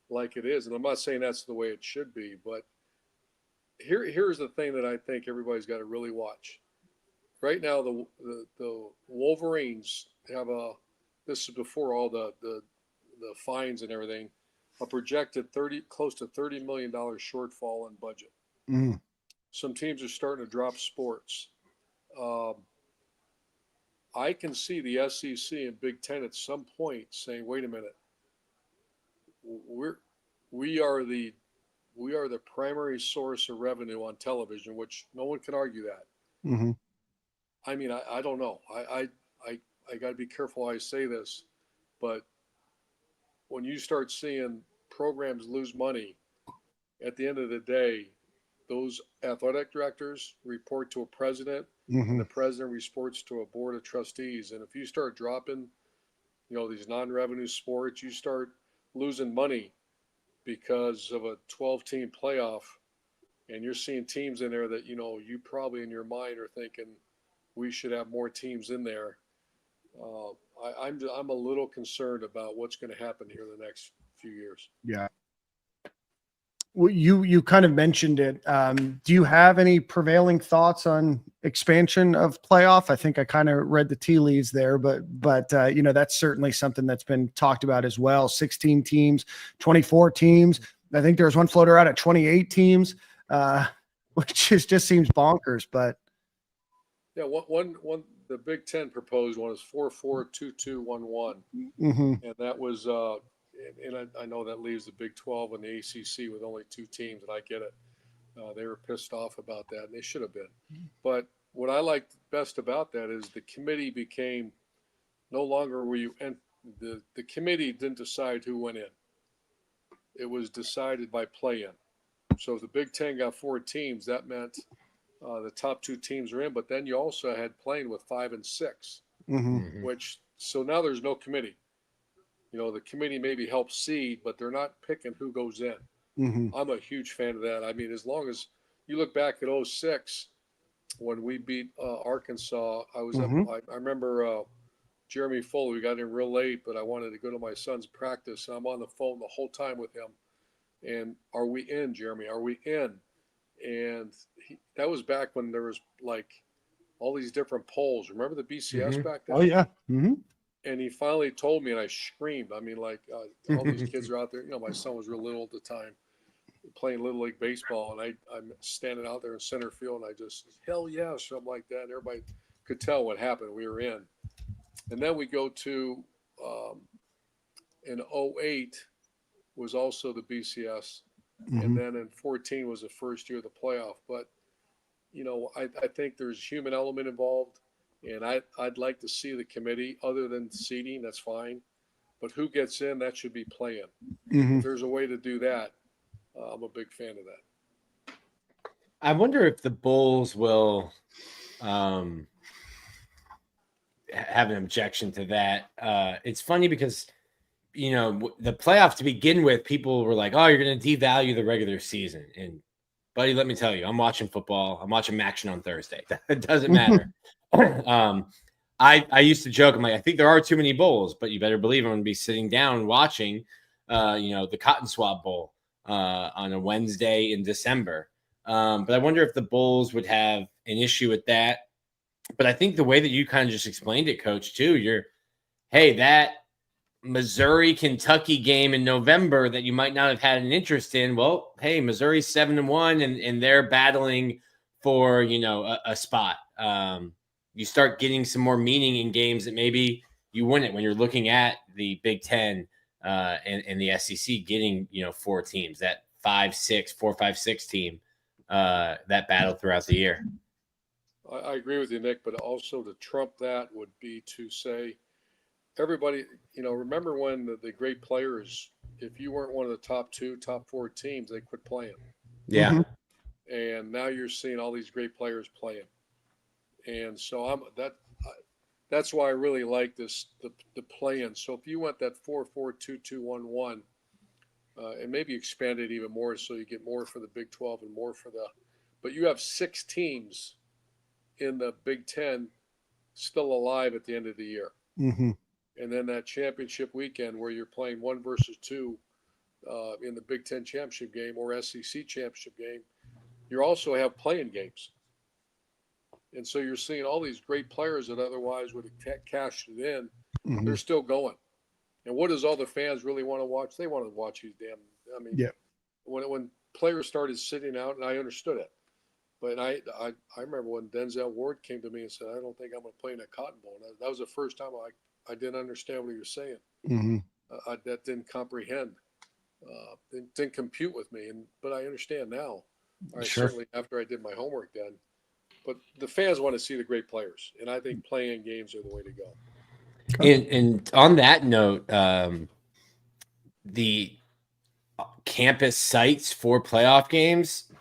like it is. And I'm not saying that's the way it should be, but here's the thing that I think everybody's got to really watch. Right now, the Wolverines have this is before all the fines and everything, a projected close to $30 million shortfall in budget. Some teams are starting to drop sports. I can see the SEC and Big Ten at some point saying, "Wait a minute, we are the primary source of revenue on television," which no one can argue that. Mm-hmm. I mean, I don't know. I got to be careful how I say this, but when you start seeing programs lose money, at the end of the day, those athletic directors report to a president. Mm-hmm. And the president reports to a board of trustees. And if you start dropping, these non-revenue sports, you start losing money because of a 12-team playoff, and you're seeing teams in there that, you probably in your mind are thinking we should have more teams in there. I'm a little concerned about what's going to happen here in the next few years. Yeah. Well, you kind of mentioned it. Do you have any prevailing thoughts on expansion of playoff? I think I kind of read the tea leaves there, but that's certainly something that's been talked about as well. 16 teams, 24 teams. I think there's one floater out at 28 teams, which just seems bonkers. But yeah, one the Big Ten proposed one is 4-4-2-2-1-1, mm-hmm. and that was. And I know that leaves the Big 12 and the ACC with only two teams, and I get it. They were pissed off about that, and they should have been. But what I liked best about that is the committee became no longer were you, and the committee didn't decide who went in. It was decided by play-in. So if the Big Ten got 4 teams, that meant the top 2 teams are in, but then you also had playing with 5 and 6, mm-hmm. So now there's no committee. The committee maybe helps seed, but they're not picking who goes in. Mm-hmm. I'm a huge fan of that. I mean, as long as you look back at 06, when we beat Arkansas, I was Mhm. I remember Jeremy Fuller. We got in real late, but I wanted to go to my son's practice, and I'm on the phone the whole time with him. And are we in, Jeremy? Are we in? And that was back when there was like all these different polls. Remember the BCS back then? Oh yeah. Mm-hmm. And he finally told me, and I screamed. I mean, like all these kids are out there. You know, my son was real little at the time, playing Little League baseball, and I'm standing out there in center field, and I just, hell yeah, something like that. And everybody could tell what happened. We were in. And then we go to, in 08 was also the BCS. Mm-hmm. And then in 14 was the first year of the playoff. But, you know, I think there's a human element involved. And I'd like to see the committee, other than seeding, that's fine. But who gets in, that should be playing. Mm-hmm. If there's a way to do that, I'm a big fan of that. I wonder if the Bulls will have an objection to that. It's funny because, you know, the playoffs to begin with, people were like, oh, you're going to devalue the regular season. And, buddy, let me tell you, I'm watching football. I'm watching action on Thursday. It doesn't matter. I used to joke, I'm like, I think there are too many bowls, but you better believe I'm going to be sitting down watching, the Cotton Swab Bowl on a Wednesday in December. But I wonder if the Bulls would have an issue with that. But I think the way that you kind of just explained it, Coach, too, that Missouri-Kentucky game in November that you might not have had an interest in. Well, hey, Missouri's 7-1 and they're battling for, a spot. You start getting some more meaning in games that maybe you wouldn't when you're looking at the Big Ten and the SEC getting, 4 teams, that 4-5-6 team that battle throughout the year. I agree with you, Nick, but also to trump that would be to say, everybody, remember when the great players, if you weren't one of the top 2, top 4 teams, they quit playing. Yeah. Mm-hmm. And now you're seeing all these great players playing. And so that's why I really like the play-in. So if you went that 4-4-2-2-1-1, and maybe expand it even more so you get more for the Big 12 and more for but you have 6 teams in the Big 10 still alive at the end of the year. Mm-hmm. And then that championship weekend where you're playing 1 versus 2 in the Big 10 championship game or SEC championship game, you also have playing games. And so you're seeing all these great players that otherwise would have cashed it in. Mm-hmm. They're still going. And what does all the fans really want to watch? They want to watch these when players started sitting out, and I understood it. But I remember when Denzel Ward came to me and said, I don't think I'm going to play in a Cotton Bowl. And that was the first time I didn't understand what he was saying. Mm-hmm. That didn't comprehend. Didn't compute with me. But I understand now. Certainly after I did my homework then. But the fans want to see the great players. And I think playing games are the way to go. And on that note, the campus sites for playoff games,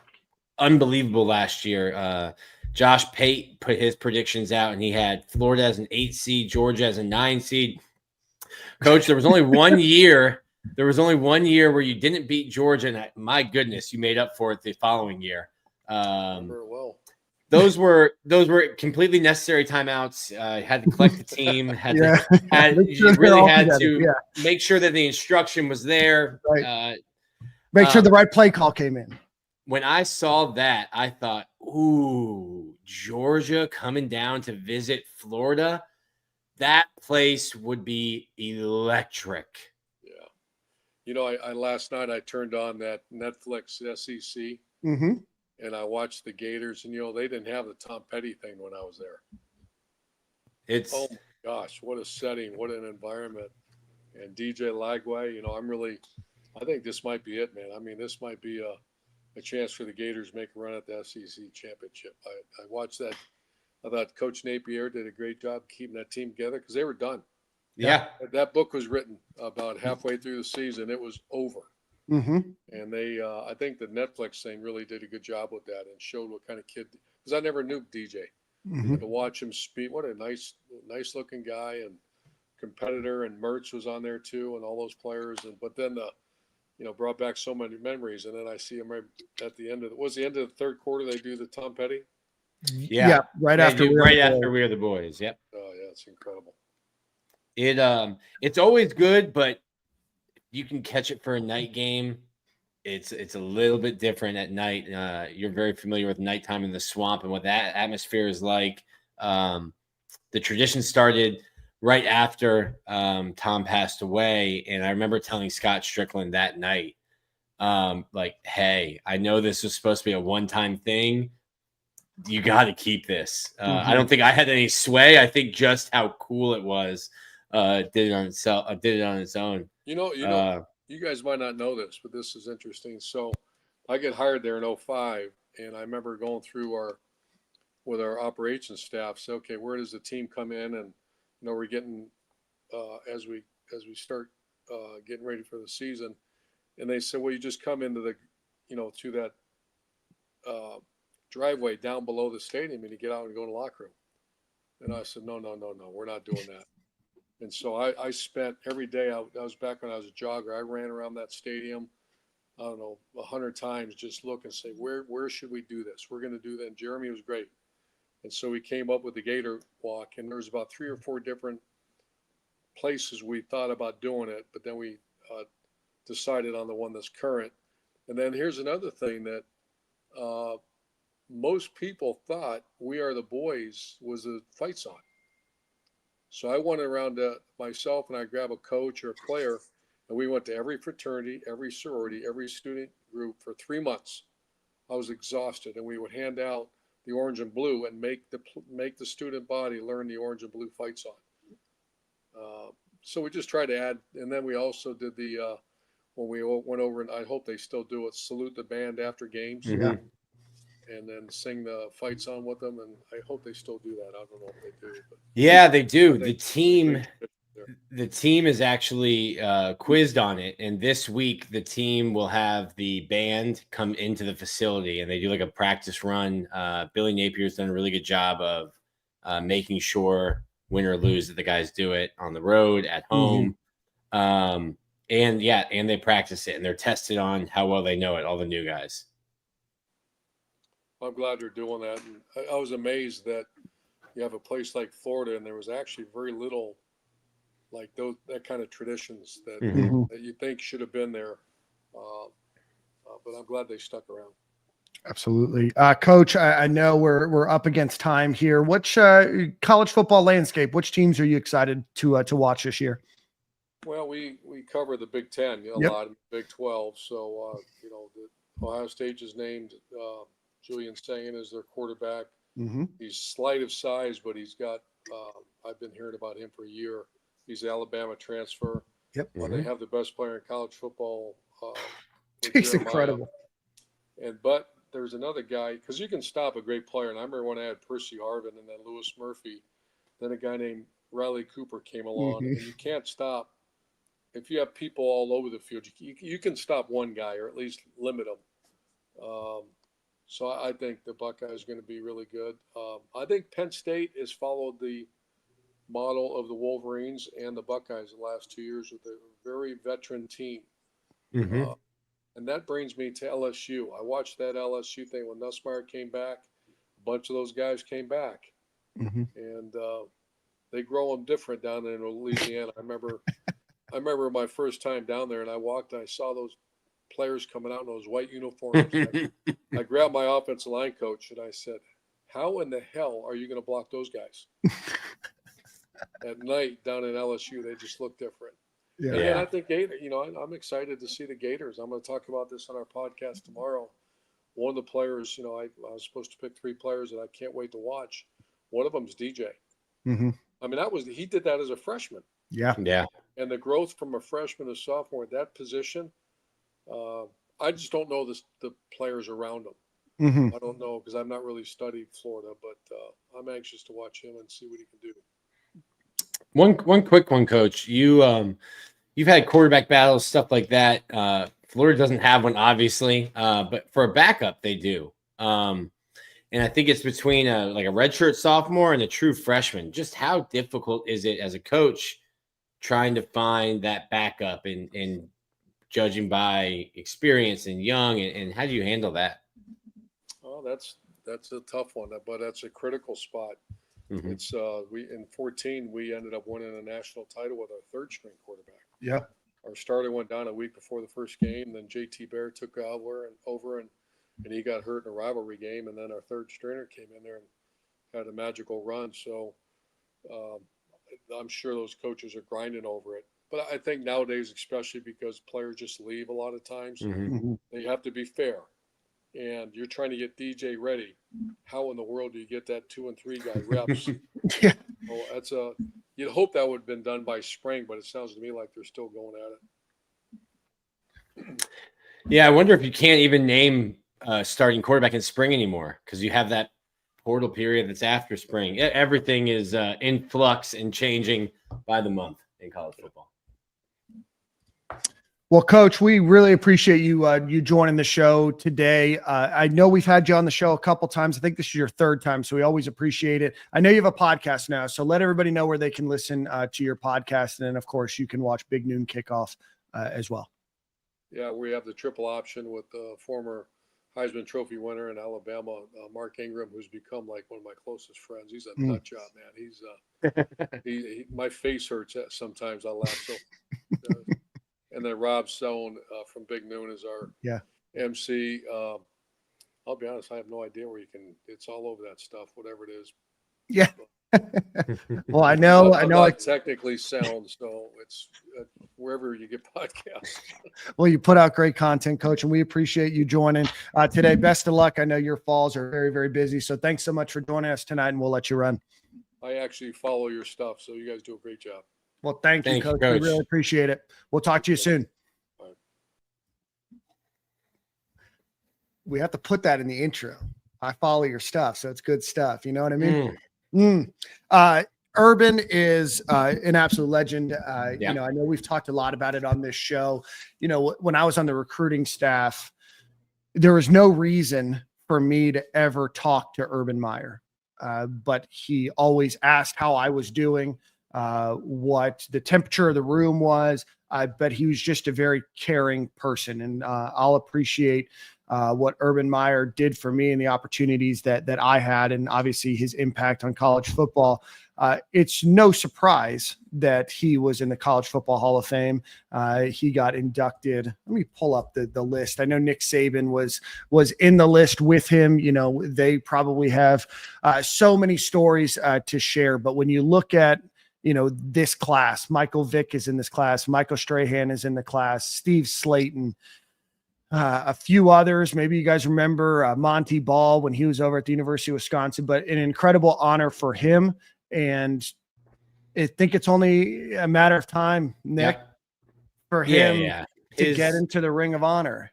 unbelievable last year. Josh Pate put his predictions out, and he had Florida as an 8 seed, Georgia as a 9 seed. Coach, there was only one year. There was only 1 year where you didn't beat Georgia, and my goodness, you made up for it the following year. Very well. Those were completely necessary timeouts. Had to collect the team. You really had to make sure that the instruction was there. Right. Make sure the right play call came in. When I saw that, I thought, ooh, Georgia coming down to visit Florida. That place would be electric. Yeah. I last night I turned on that Netflix SEC. Mm-hmm. And I watched the Gators, and they didn't have the Tom Petty thing when I was there. Oh my gosh, what a setting, what an environment. And DJ Lagway, I think this might be it, man. I mean, this might be a chance for the Gators to make a run at the SEC championship. I watched that. I thought Coach Napier did a great job keeping that team together because they were done. Yeah. That book was written about halfway through the season. It was over. Mm-hmm. And they, I think the Netflix thing really did a good job with that and showed what kind of kid. Because I never knew DJ. Mm-hmm. To watch him speak, what a nice looking guy and competitor. And Mertz was on there too, and all those players. But then brought back so many memories. And then I see him right at the end of the end of the third quarter. They do the Tom Petty. Yeah. Right Yeah, after We Are the Boys. Yep. Oh yeah, it's incredible. It's always good, but you can catch it for a night game. It's a little bit different at night. You're very familiar with nighttime in the swamp and what that atmosphere is like. The tradition started right after Tom passed away, and I remember telling Scott Strickland that night, like, hey, I know this was supposed to be a one-time thing. You got to keep this. I don't think I had any sway. I think just how cool it was did it on its own. You guys might not know this, but this is interesting. So I get hired there in 2005, and I remember going through with our operations staff, say, okay, where does the team come in? And we're getting as we start getting ready for the season, and they said, well, you just come into the through that driveway down below the stadium, and you get out and go in the locker room. And I said, no, we're not doing that. And so I spent every day. I was back when I was a jogger. I ran around that stadium, I don't know, 100 times, just look and say, where should we do this? We're going to do that. And Jeremy was great. And so we came up with the Gator Walk, and there was about 3 or 4 different places we thought about doing it, but then we decided on the one that's current. And then here's another thing that most people thought We Are the Boys was a fight song. So I went around myself, and I grabbed a coach or a player, and we went to every fraternity, every sorority, every student group for 3 months. I was exhausted, and we would hand out the orange and blue and make the student body learn the orange and blue fight song. So we just tried to add, and then we also did the when we went over, and I hope they still do it, salute the band after games. Yeah. And then sing the fight song with them, and I hope they still do that. I don't know if they do. But yeah, they do. The team is actually quizzed on it, and this week the team will have the band come into the facility, and they do like a practice run. Billy Napier's done a really good job of making sure, win or lose, that the guys do it on the road, at home. And they practice it, and they're tested on how well they know it, all the new guys. I'm glad they're doing that. And I was amazed that you have a place like Florida, and there was actually very little like that kind of traditions that you think should have been there. But I'm glad they stuck around. Absolutely. Coach, I know we're up against time here. Which college football landscape, which teams are you excited to watch this year? Well, we cover the Big Ten a lot, in the Big 12. So, the Ohio State is named Julian Sagan is their quarterback. He's slight of size, but he's got I've been hearing about him for a year. He's an Alabama transfer. Yep. They have the best player in college football. He's incredible. But there's another guy, because you can stop a great player. And I remember when I had Percy Harvin and then Lewis Murphy, then a guy named Riley Cooper came along, and you can't stop. If you have people all over the field, you can stop one guy, or at least limit them. So I think the Buckeyes are going to be really good. I think Penn State has followed the model of the Wolverines and the Buckeyes the last 2 years with a very veteran team. And that brings me to LSU. I watched that LSU thing when Nussmeier came back. A bunch of those guys came back. And they grow them different down in Louisiana. I remember my first time down there, and I walked and I saw those players coming out in those white uniforms. I grabbed my offensive line coach and I said, how in the hell are you going to block those guys? At night down in LSU, they just look different. And I think I'm excited to see the Gators. I'm going to talk about this on our podcast tomorrow. One of the players, I was supposed to pick 3 players that I can't wait to watch. One of them is DJ. I mean, he did that as a freshman. Yeah. And the growth from a freshman to sophomore at that position, I just don't know the players around him. I don't know, because I've not really studied Florida, but I'm anxious to watch him and see what he can do. One quick one, Coach. You've had quarterback battles, stuff like that. Florida doesn't have one, obviously, but for a backup, they do. And I think it's between a redshirt sophomore and a true freshman. Just how difficult is it as a coach trying to find that backup and judging by experience and young, and how do you handle that? Well, that's that's a tough one, but that's a critical spot. Mhm. It's we in 14 we ended up winning a national title with our third string quarterback. Yeah. Our starter went down a week before the first game. Then JT Bear took over and he got hurt in a rivalry game. And then our third stringer came in there and had a magical run. So I'm sure those coaches are grinding over it. But I think nowadays, especially because players just leave a lot of times, Mhm. they have to be fair. And you're trying to get DJ ready. How in the world do you get that 2 and 3 guy reps? Yeah. Well, you'd hope that would have been done by spring, but it sounds to me like they're still going at it. Yeah, I wonder if you can't even name starting quarterback in spring anymore because you have that portal period that's after spring. Everything is in flux and changing by the month in college football. Well, Coach, we really appreciate you you joining the show today. I know we've had you on the show a couple times. I think this is your third time, so we always appreciate it. I know you have a podcast now, so let everybody know where they can listen to your podcast. And then, of course, you can watch Big Noon Kickoff as well. Yeah, we have the triple option with the former Heisman Trophy winner in Alabama, Mark Ingram, who's become like one of my closest friends. He's a nut job, man. He's my face hurts sometimes. I laugh. So, and then Rob Stone from Big Noon is our MC. I'll be honest, I have no idea where you can. It's all over that stuff, whatever it is. Yeah. Well, I know. I technically sound, so it's wherever you get podcasts. Well, you put out great content, Coach, and we appreciate you joining today. Best of luck. I know your falls are very, very busy, so thanks so much for joining us tonight, and we'll let you run. I actually follow your stuff, so you guys do a great job. Well, thank you, Coach. We really appreciate it. We'll talk to you soon. Right. We have to put that in the intro. I follow your stuff, so it's good stuff. You know what I mean? Urban is an absolute legend. You know, I know we've talked a lot about it on this show. You know, when I was on the recruiting staff, there was no reason for me to ever talk to Urban Meyer, but he always asked how I was doing, what the temperature of the room was. But he was just a very caring person, and I'll appreciate what Urban Meyer did for me and the opportunities that I had, and obviously his impact on college football. It's no surprise that he was in the College Football Hall of Fame. He got inducted. Let me pull up the list. I know Nick Saban was in the list with him. You know, they probably have so many stories to share. But when you look at, you know, this class, Michael Vick is in this class. Michael Strahan is in the class. Steve Slayton. A few others, maybe you guys remember Monty Ball when he was over at the University of Wisconsin, but an incredible honor for him. And I think it's only a matter of time, Nick, for him to get into the Ring of Honor.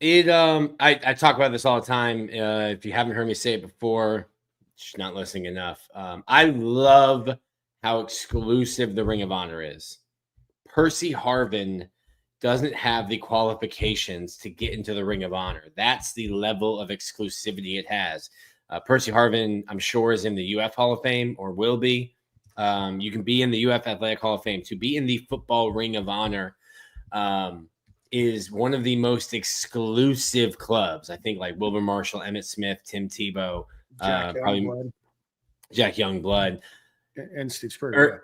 I talk about this all the time. If you haven't heard me say it before, just not listening enough. I love how exclusive the Ring of Honor is. Percy Harvin doesn't have the qualifications to get into the Ring of Honor. That's the level of exclusivity it has. Percy Harvin, I'm sure, is in the UF Hall of Fame or will be. You can be in the UF Athletic Hall of Fame. To be in the Football Ring of Honor is one of the most exclusive clubs. I think like Wilbur Marshall, Emmitt Smith, Tim Tebow, Jack Youngblood, and Steve Spurrier.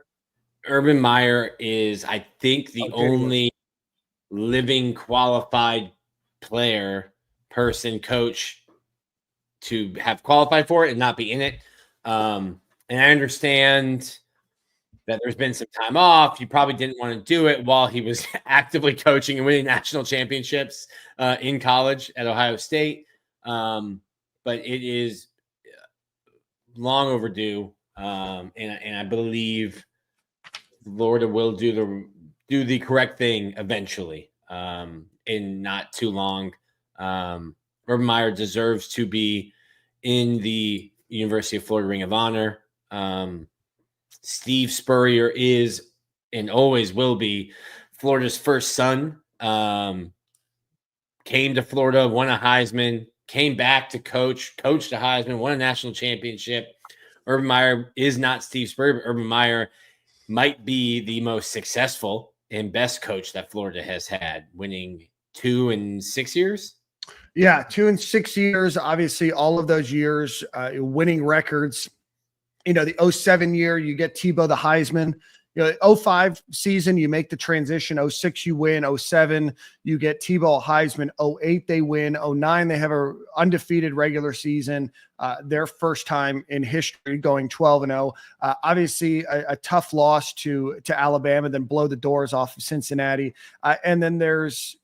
Urban Meyer is, I think, the only living qualified player, person, coach to have qualified for it and not be in it. And I understand that there's been some time off. You probably didn't want to do it while he was actively coaching and winning national championships in college at Ohio State. But it is long overdue. And I believe Florida will do the correct thing eventually, in not too long. Urban Meyer deserves to be in the University of Florida Ring of Honor. Steve Spurrier is and always will be Florida's first son. Came to Florida, won a Heisman, came back to coached a Heisman, won a national championship. Urban Meyer is not Steve Spurrier, but Urban Meyer might be the most successful and best coach that Florida has had, winning 2 in 6 years. Yeah, 2 and 6 years. Obviously, all of those years, winning records. The 07 year, you get Tebow the Heisman. 05 season, you make the transition. 06, you win. 07, you get Tebow Heisman. 08, they win. 09, they have a undefeated regular season. Their first time in history going 12-0. Obviously, a tough loss to Alabama, then blow the doors off of Cincinnati. And then there's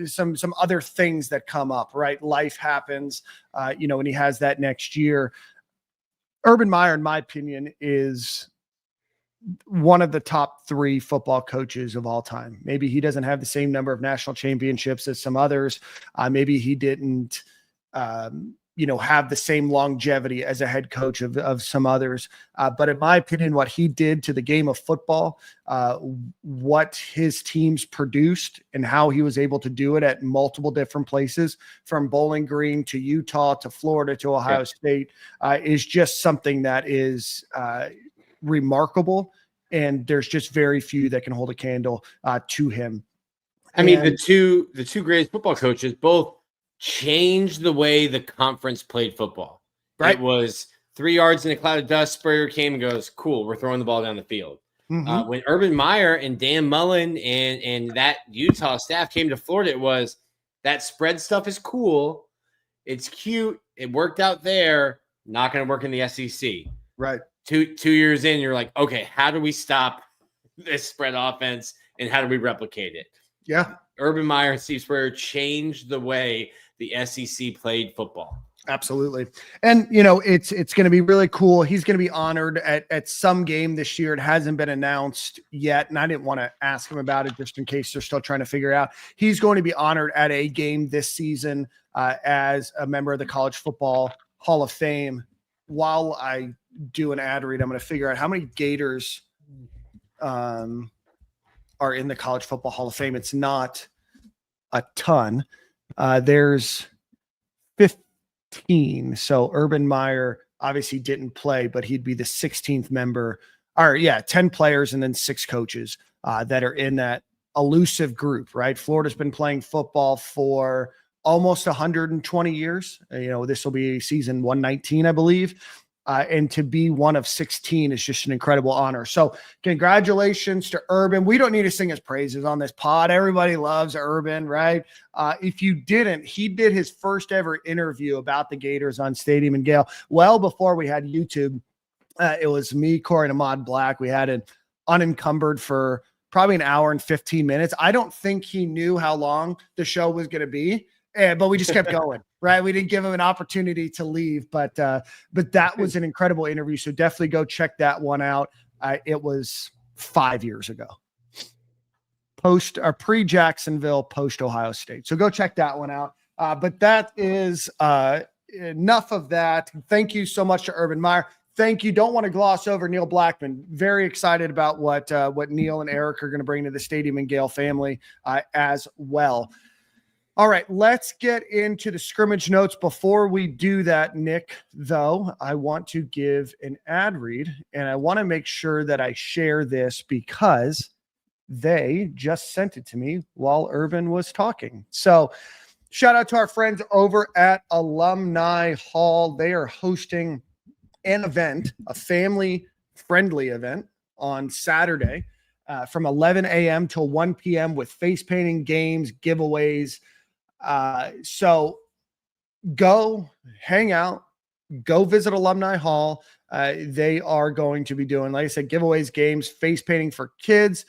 some other things that come up, right? Life happens, when he has that next year. Urban Meyer, in my opinion, is one of the top 3 football coaches of all time. Maybe he doesn't have the same number of national championships as some others. Maybe he didn't, have the same longevity as a head coach of some others. But in my opinion, what he did to the game of football, what his teams produced and how he was able to do it at multiple different places, from Bowling Green to Utah to Florida to Ohio State, is just something that is remarkable, and there's just very few that can hold a candle to him. I mean, the two greatest football coaches both changed the way the conference played football. Right? It was 3 yards in a cloud of dust. Spurrier came and goes, "Cool, we're throwing the ball down the field." Mm-hmm. When Urban Meyer and Dan Mullen and that Utah staff came to Florida, it was that spread stuff is cool, it's cute, it worked out there, not going to work in the SEC. Right. Two years in, you're like, okay, how do we stop this spread offense and how do we replicate it? Yeah. Urban Meyer and Steve Spurrier changed the way the SEC played football. Absolutely. And, it's going to be really cool. He's going to be honored at some game this year. It hasn't been announced yet, and I didn't want to ask him about it just in case they're still trying to figure out. He's going to be honored at a game this season as a member of the College Football Hall of Fame. While I do an ad read, I'm going to figure out how many Gators are in the College Football Hall of Fame. It's not a ton. There's 15. So Urban Meyer obviously didn't play, but he'd be the 16th member. 10 players and then 6 coaches that are in that elusive group, right? Florida's been playing football for almost 120 years. This will be season 119, I believe. And to be one of 16 is just an incredible honor. So congratulations to Urban. We don't need to sing his praises on this pod. Everybody loves Urban, right? If you didn't, he did his first ever interview about the Gators on Stadium and Gale well before we had YouTube. It was me, Corey, and Ahmad Black. We had it unencumbered for probably an hour and 15 minutes. I don't think he knew how long the show was going to be. But we just kept going, right? We didn't give him an opportunity to leave, but that was an incredible interview. So definitely go check that one out. It was 5 years ago, pre-Jacksonville, post-Ohio State. So go check that one out. But that is enough of that. Thank you so much to Urban Meyer. Thank you. Don't want to gloss over Neil Blackman. Very excited about what Neil and Eric are going to bring to the Stadium and Gale family as well. All right, let's get into the scrimmage notes. Before we do that, Nick, though, I want to give an ad read, and I want to make sure that I share this because they just sent it to me while Urban was talking. So shout out to our friends over at Alumni Hall. They are hosting an event, a family-friendly event on Saturday from 11 a.m. till 1 p.m. with face painting, games, giveaways. So go hang out, go visit Alumni Hall. They are going to be doing, like I said, giveaways, games, face painting for kids,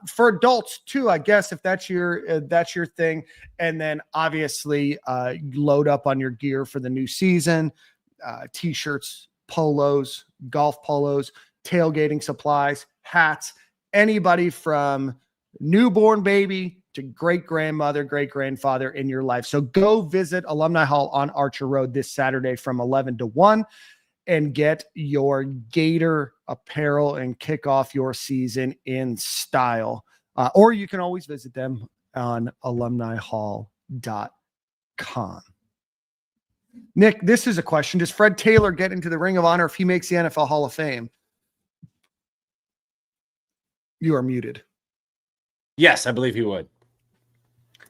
for adults too, I guess, if that's your thing. And then obviously, load up on your gear for the new season, t-shirts, polos, golf polos, tailgating supplies, hats, anybody from newborn baby to great-grandmother, great-grandfather in your life. So go visit Alumni Hall on Archer Road this Saturday from 11 to 1 and get your Gator apparel and kick off your season in style. Or you can always visit them on alumnihall.com. Nick, this is a question. Does Fred Taylor get into the Ring of Honor if he makes the NFL Hall of Fame? You are muted. Yes, I believe he would.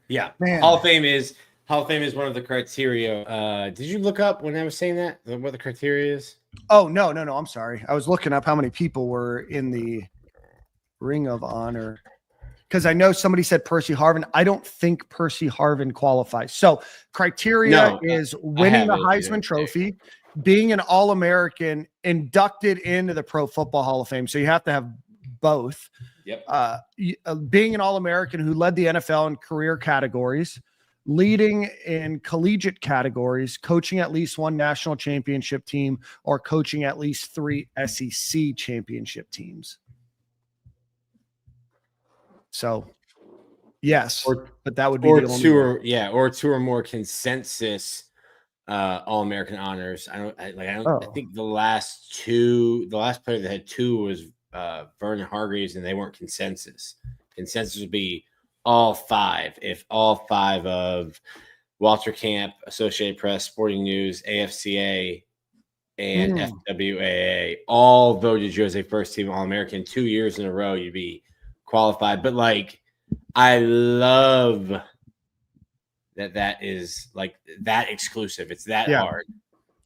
Yeah. Man. Hall of Fame is Hall of Fame is one of the criteria. Did you look up when I was saying that, what the criteria is? Oh, no. I'm sorry. I was looking up how many people were in the Ring of Honor because I know somebody said Percy Harvin. I don't think Percy Harvin qualifies. So criteria is winning the Heisman Trophy, being an All-American, inducted into the Pro Football Hall of Fame. So you have to have both. Yep. Being an All-American who led the NFL in career categories, leading in collegiate categories, coaching at least one national championship team, or coaching at least 3 SEC championship teams. So, yes, but that would be or the only or 2 or more consensus All-American honors. I think the last player that had 2 was Vernon Hargreaves, and they weren't consensus. Consensus would be all 5. If all 5 of Walter Camp, Associated Press, Sporting News, AFCA, and FWAA all voted you as a first-team All-American 2 years in a row, you'd be qualified. But I love that is that exclusive. It's that hard.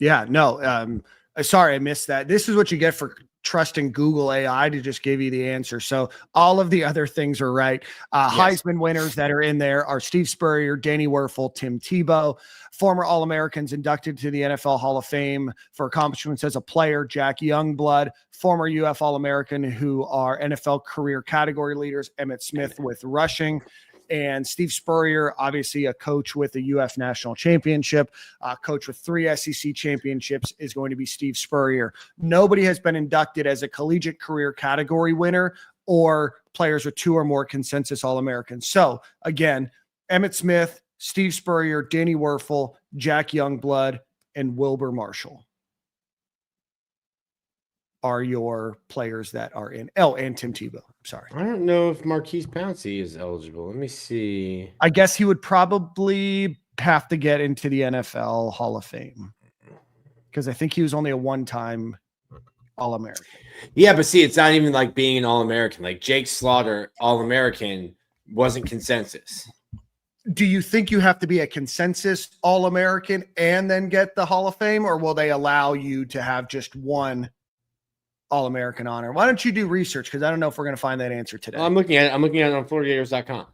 Yeah, no. Sorry, I missed that. This is what you get for trusting Google AI to just give you the answer. So all of the other things are right. Yes. Heisman winners that are in there are Steve Spurrier, Danny Werfel, Tim Tebow. Former All-Americans inducted to the NFL Hall of Fame for accomplishments as a player, Jack Youngblood. Former UF All-American who are NFL career category leaders, Emmitt Smith with rushing. And Steve Spurrier, obviously a coach with the UF National Championship, coach with 3 SEC championships, is going to be Steve Spurrier. Nobody has been inducted as a collegiate career category winner or players with 2 or more consensus All-Americans. So, again, Emmitt Smith, Steve Spurrier, Danny Werfel, Jack Youngblood, and Wilbur Marshall are your players that are in. Oh, and Tim Tebow. Sorry. I don't know if Marquise Pouncey is eligible. Let me see. I guess he would probably have to get into the NFL Hall of Fame because I think he was only a one-time All-American. Yeah, but see, it's not even like being an All-American. Like Jake Slaughter, All-American, wasn't consensus. Do you think you have to be a consensus All-American and then get the Hall of Fame, or will they allow you to have just one All-American honor? Why don't you do research? Because I don't know if we're going to find that answer today. I'm looking at it on FloridaGators.com.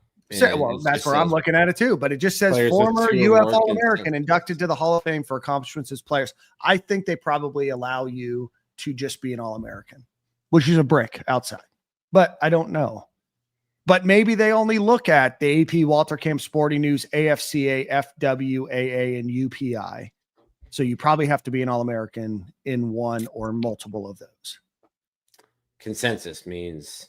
Well, that's where I'm looking at it too. But it just says former UF All-American inducted to the Hall of Fame for accomplishments as players. I think they probably allow you to just be an All-American, which is a brick outside. But I don't know. But maybe they only look at the AP, Walter Camp, Sporting News, AFCA, FWAA, and UPI. So you probably have to be an All-American in one or multiple of those. Consensus means?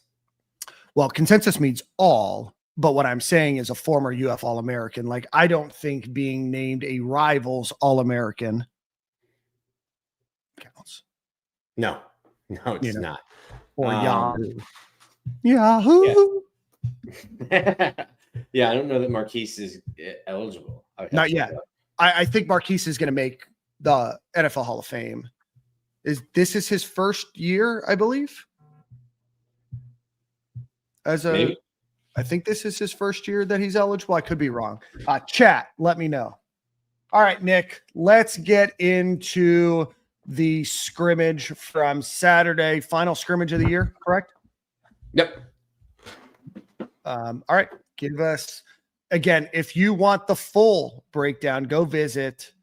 Well, consensus means all, but what I'm saying is a former UF All-American. Like, I don't think being named a Rivals All-American counts. No, it's not. Or Yahoo. Yeah, I don't know that Marquise is eligible. Not yet. I think Marquise is going to make the NFL Hall of Fame. This is his first year, I believe. I think this is his first year that he's eligible. I could be wrong. Chat, let me know. All right, Nick, let's get into the scrimmage from Saturday. Final scrimmage of the year, correct? Yep. All right, give us, again, if you want the full breakdown, go visit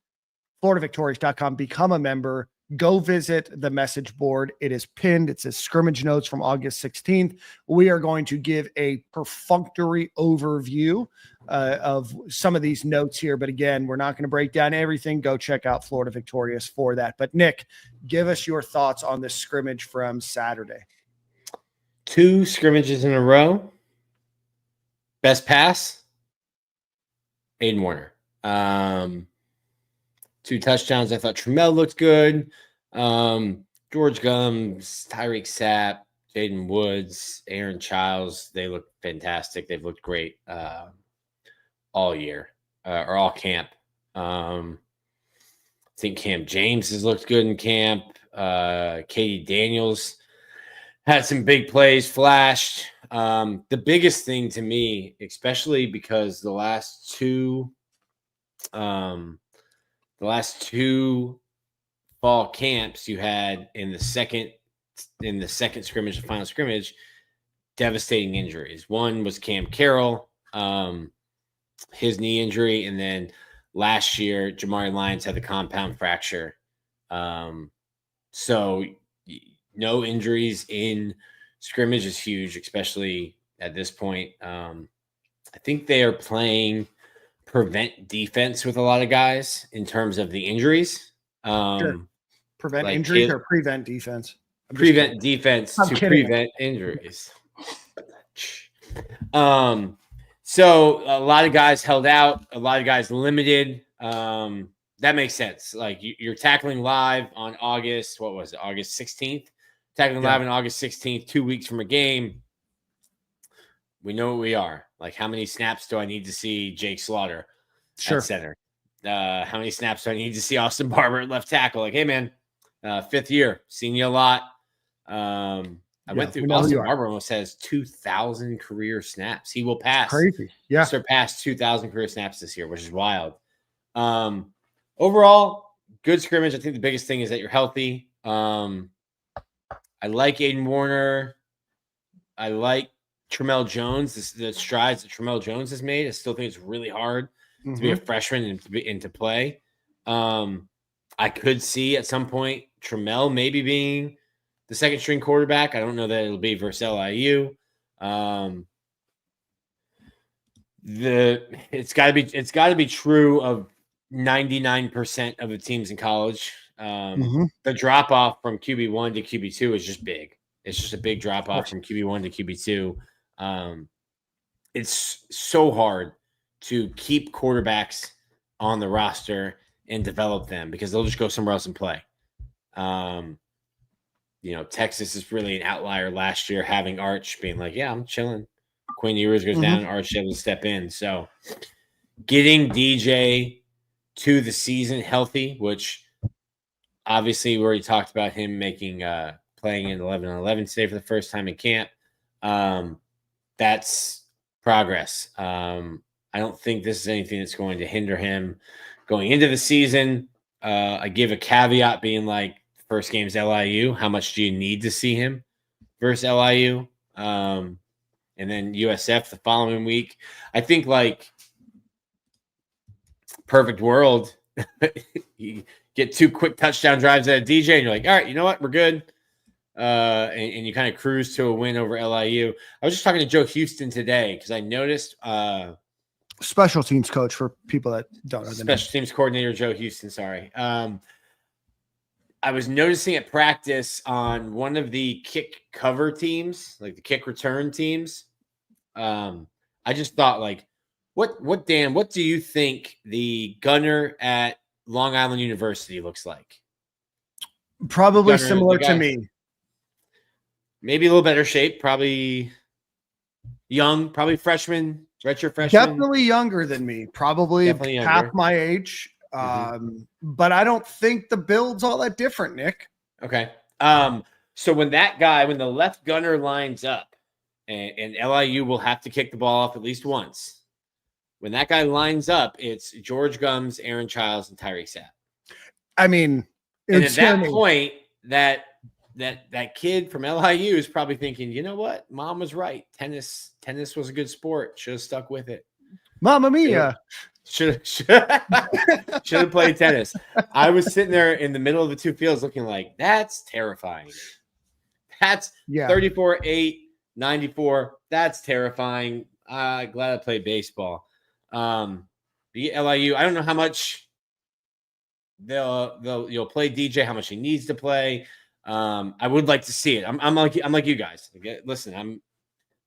FloridaVictorious.com, become a member, go visit the message board. It is pinned. It says scrimmage notes from August 16th. We are going to give a perfunctory overview of some of these notes here. But again, we're not going to break down everything. Go check out Florida Victorious for that. But Nick, give us your thoughts on this scrimmage from Saturday. 2 scrimmages in a row. Best pass, Aiden Warner. 2 touchdowns. I thought Trammell looked good. George Gums, Tyreek Sapp, Jaden Woods, Aaron Childs, they look fantastic. They've looked great all year or all camp. I think Cam James has looked good in camp. Katie Daniels had some big plays, flashed. The biggest thing to me, especially because the last 2 the last 2 fall camps you had in the second scrimmage, the final scrimmage, devastating injuries. One was Cam Carroll, his knee injury, and then last year Jamari Lyons had the compound fracture. So no injuries in scrimmage is huge, especially at this point. I think they are playing prevent defense with a lot of guys in terms of the injuries. Sure. Prevent like injuries or prevent defense? Prevent defense to prevent injuries. So a lot of guys held out, a lot of guys limited. That makes sense. Like you're tackling live on August 16th? Tackling live on August 16th, 2 weeks from a game. We know what we are. Like, how many snaps do I need to see Jake Slaughter at center? How many snaps do I need to see Austin Barber at left tackle? Like, hey, man, 5th year, seen you a lot. I went through. Austin Barber almost has 2,000 career snaps. He will surpass 2,000 career snaps this year, which is wild. Overall, good scrimmage. I think the biggest thing is that you're healthy. I like Aiden Warner. I like Tramel Jones, the strides that Tramel Jones has made. I still think it's really hard to be a freshman and to play. I could see at some point Tramel maybe being the second string quarterback. I don't know that it'll be versus LIU. It's got to be true of 99% of the teams in college. The drop off from QB1 to QB2 is just big. It's just a big drop off from QB1 to QB2. It's so hard to keep quarterbacks on the roster and develop them because they'll just go somewhere else and play. Texas is really an outlier last year, having Arch being like, yeah, I'm chilling. Quinn Ewers goes down, Arch able to step in. So getting DJ to the season healthy, which obviously we already talked about him making playing in 11-on-11 today for the first time in camp. That's progress. I don't think this is anything that's going to hinder him going into the season. I give a caveat being like, first game's LIU. How much do you need to see him versus LIU? And then USF the following week. I think like perfect world, you get 2 quick touchdown drives at a DJ and you're like, all right, you know what? We're good. And you kind of cruise to a win over LIU. I was just talking to Joe Houston today because I noticed special teams coach for people that don't know. Special teams coordinator Joe Houston. Sorry. I was noticing at practice on one of the kick cover teams, like the kick return teams. I just thought, like, what Dan? What do you think the gunner at Long Island University looks like? Probably similar to me. Maybe a little better shape. Probably young. Probably freshman, redshirt freshman. Definitely younger than me. Probably half my age. But I don't think the build's all that different, Nick. Okay. So when the left gunner lines up, and LIU will have to kick the ball off at least once. When that guy lines up, it's George Gums, Aaron Childs, and Tyree Sapp. I mean, and at that point, that kid from LIU is probably thinking, you know what? Mom was right. Tennis was a good sport. Should have stuck with it. Mamma mia. Should have played tennis. I was sitting there in the middle of the 2 fields looking like, that's terrifying. That's 34-8, 94. That's terrifying. Glad I played baseball. The LIU, I don't know how much you'll play DJ, how much he needs to play. I would like to see it. I'm like you guys. Listen, I'm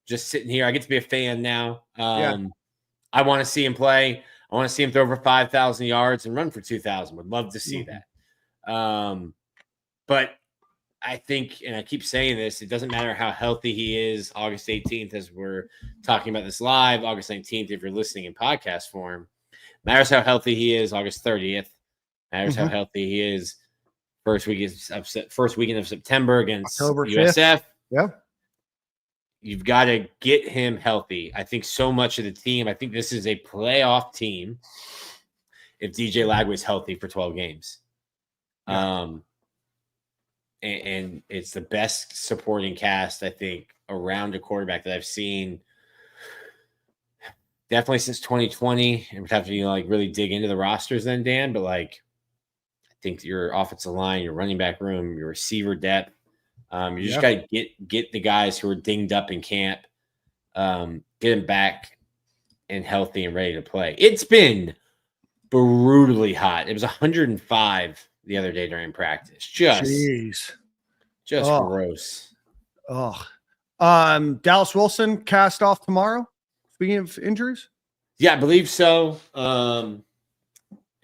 just sitting here. I get to be a fan now. I want to see him play. I want to see him throw over 5,000 yards and run for 2,000. Would love to see that. But I think, and I keep saying this, it doesn't matter how healthy he is August 18th, as we're talking about this live, August 19th, if you're listening in podcast form. Matters how healthy he is August 30th. Matters how healthy he is first weekend of September against October USF. 5th. You've got to get him healthy. I think so much of the team, I think this is a playoff team. if DJ Lagway's healthy for 12 games. Yeah. And it's the best supporting cast, I think, around a quarterback that I've seen definitely since 2020. And we'd have to, really dig into the rosters then, Dan. But, I think your offensive line, your running back room, your receiver depth, you just got to get the guys who are dinged up in camp, get them back and healthy and ready to play. It's been brutally hot. It was 105 the other day during practice. Just gross. Oh, Dallas Wilson cast off tomorrow. Speaking of injuries, yeah, I believe so.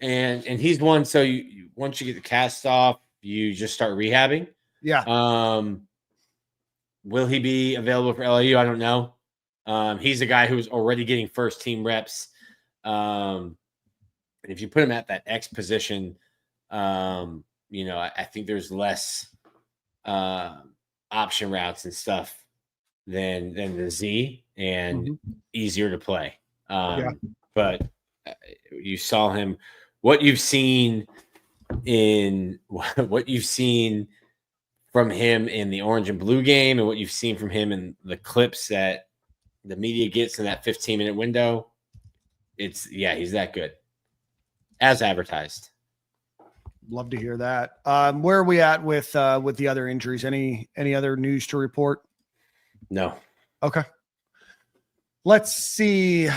And he's one. So you once you get the cast off, you just start rehabbing. Yeah. Will he be available for LIU? I don't know. He's a guy who's already getting first team reps. And if you put him at that X position, I think there's less option routes and stuff than the Z and easier to play. But you saw him. What you've seen from him in the orange and blue game, and what you've seen from him in the clips that the media gets in that 15-minute window, he's that good, as advertised. Love to hear that. Where are we at with the other injuries? Any other news to report? No. Okay. Let's see.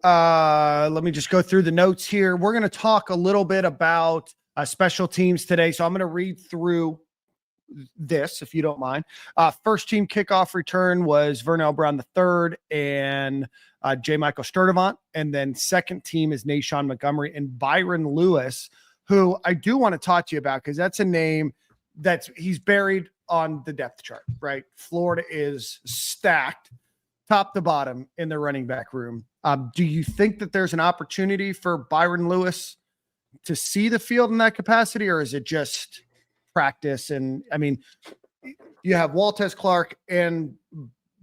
Let me just go through the notes here. We're going to talk a little bit about special teams today. So I'm going to read through this, if you don't mind. First team kickoff return was Vernell Brown III and J. Michael Sturdivant. And then second team is Nashawn Montgomery and Byron Lewis, who I do want to talk to you about because that's a name he's buried on the depth chart, right? Florida is stacked top to bottom in the running back room. Do you think that there's an opportunity for Byron Lewis to see the field in that capacity, or is it just practice? And I mean, you have Waltez Clark and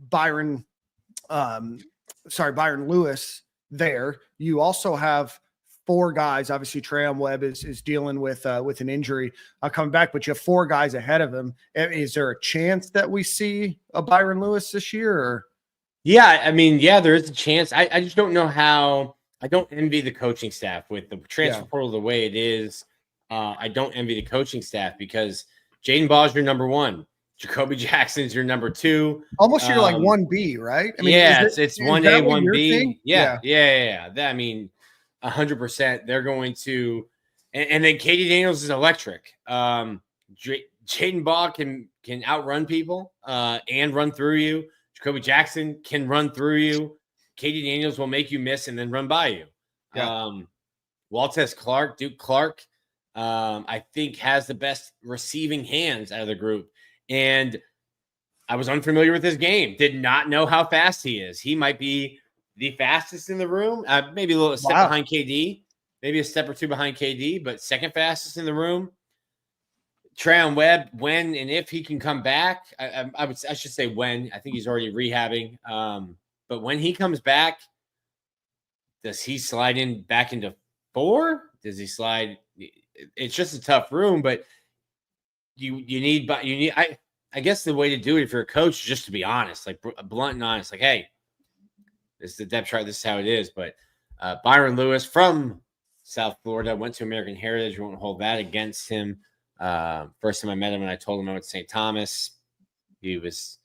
Byron Lewis there. You also have four guys. Obviously, Trayon Webb is dealing with an injury coming back, but you have four guys ahead of him. Is there a chance that we see a Byron Lewis this year? Or? Yeah, I mean, there is a chance. I just don't know how. I don't envy the coaching staff with the transfer portal the way it is. I don't envy the coaching staff because Jaden Ball's your number one. Jacoby Jackson's your number two. Almost you're like 1B, right? I mean, it's 1A, 1B. Yeah. I mean, 100%. They're going to, and then Katie Daniels is electric. Jaden Ball can outrun people and run through you. Jacoby Jackson can run through you. Katie Daniels will make you miss and then run by you. Yeah. Waltez Clark, Duke Clark, I think has the best receiving hands out of the group. And I was unfamiliar with his game. Did not know how fast he is. He might be the fastest in the room. Maybe a little step behind KD. Maybe a step or two behind KD, but second fastest in the room. Trayon Webb, when and if he can come back, I should say when. I think he's already rehabbing. But when he comes back, does he slide back into 4? Does he slide? It's just a tough room, but you need. I guess the way to do it if you're a coach is just to be honest, like blunt and honest. Like, hey, this is the depth chart. This is how it is. But Byron Lewis from South Florida went to American Heritage. We won't hold that against him. First time I met him and I told him I went to St. Thomas, he was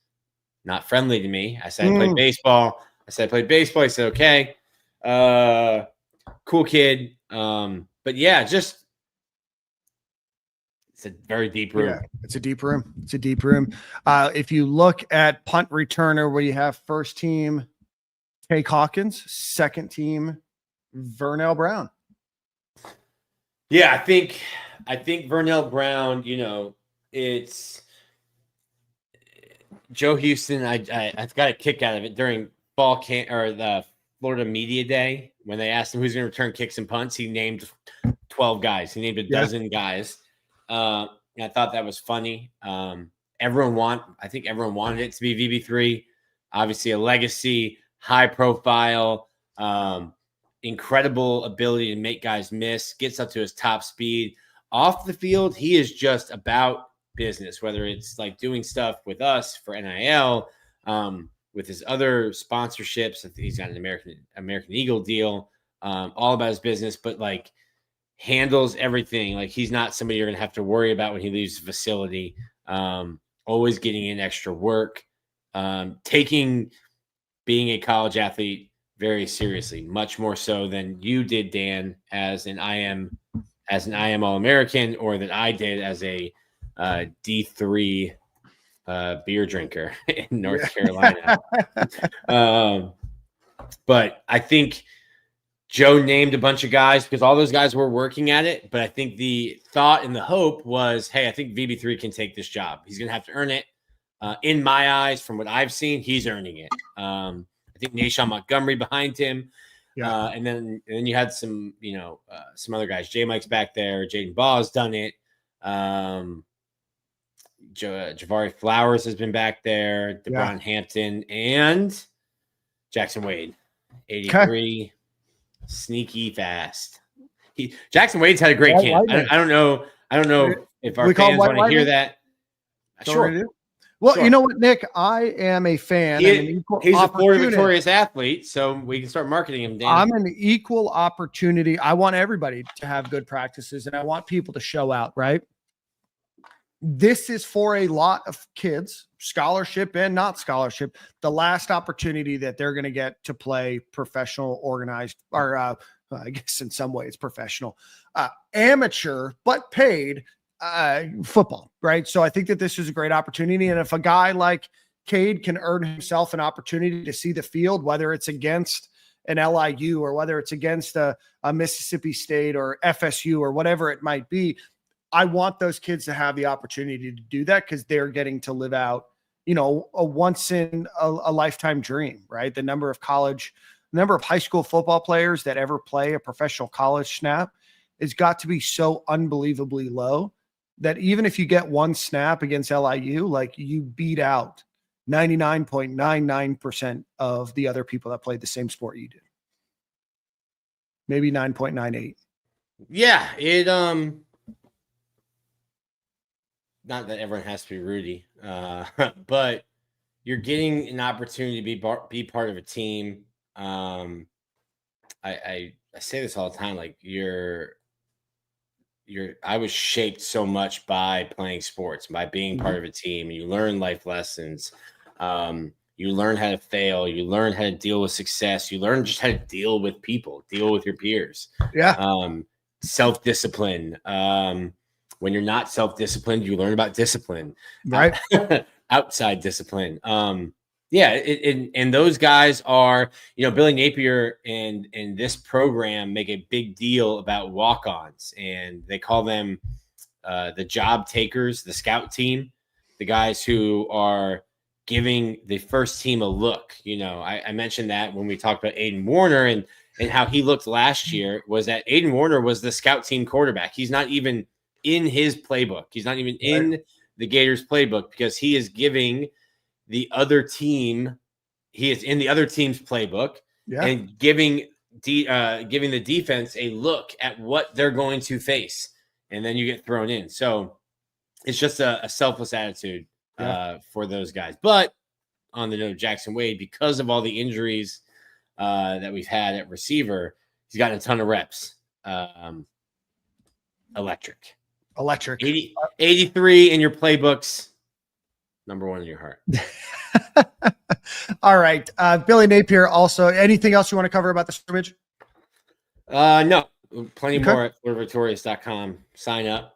not friendly to me. I said I played baseball. He said, okay. Cool kid. But yeah, just it's a very deep room. Yeah, it's a deep room. If you look at punt returner, where you have first team Take Hawkins, second team Vernell Brown. Yeah, I think Vernell Brown, it's Joe Houston. I got a kick out of it during fall camp or the Florida Media Day when they asked him who's going to return kicks and punts. He named 12 guys. He named a dozen guys. I thought that was funny. I think everyone wanted it to be VB3. Obviously, a legacy, high profile. incredible ability to make guys miss, gets up to his top speed. Off the field, he is just about business, whether it's like doing stuff with us for NIL, with his other sponsorships. He's got an American Eagle deal, all about his business, but like handles everything. Like he's not somebody you're going to have to worry about when he leaves the facility. Always getting in extra work, taking being a college athlete very seriously, much more so than you did, Dan, as an IM All-American, or that I did as a D3 beer drinker in North Carolina. But I think Joe named a bunch of guys because all those guys were working at it. But I think the thought and the hope was, hey, I think VB3 can take this job. He's going to have to earn it. In my eyes, from what I've seen, he's earning it. I think Nashawn Montgomery behind him. Yeah. And then you had some, some other guys. J Mike's back there. Jaden Ball has done it. Javari Flowers has been back there. DeBron Hampton and Jackson Wade. 83. Sneaky fast. Jackson Wade's had a great camp. I don't know if our fans want to hear that. Sure. Well, you know what, Nick? I am a fan. He's a Florida victorious athlete, so we can start marketing him, Dan. I'm an equal opportunity. I want everybody to have good practices, and I want people to show out, right? This is for a lot of kids, scholarship and not scholarship, the last opportunity that they're going to get to play professional, organized, or I guess in some ways professional, amateur, but paid football, right? So I think that this is a great opportunity. And if a guy like Cade can earn himself an opportunity to see the field, whether it's against an LIU or whether it's against a Mississippi State or FSU or whatever it might be, I want those kids to have the opportunity to do that because they're getting to live out, a once in a lifetime dream, right? The number of high school football players that ever play a professional college snap has got to be so unbelievably low that even if you get one snap against LIU, like you beat out 99.99% of the other people that played the same sport you did. Maybe 9.98. Yeah, not that everyone has to be Rudy, but you're getting an opportunity to be part of a team. I say this all the time, like I was shaped so much by playing sports, by being part of a team. You learn life lessons. You learn how to fail. You learn how to deal with success. You learn just how to deal with people, deal with your peers. Yeah. Self-discipline. When you're not self-disciplined, you learn about discipline, right? Outside discipline. And those guys are, Billy Napier and this program make a big deal about walk-ons, and they call them the job takers, the scout team, the guys who are giving the first team a look. I mentioned that when we talked about Aiden Warner and how he looked last year, was that Aiden Warner was the scout team quarterback. He's not even in his playbook. He's not even in the Gators playbook because he is giving the other team. He is in the other team's playbook and giving the defense a look at what they're going to face. And then you get thrown in. So it's just a selfless attitude for those guys. But on the note of Jackson Wade, because of all the injuries that we've had at receiver, he's gotten a ton of reps. Electric. 83 in your playbooks, number one in your heart. All right. Billy Napier, also, anything else you want to cover about the scrimmage? No, plenty more at FloridaVictorious.com. Sign up.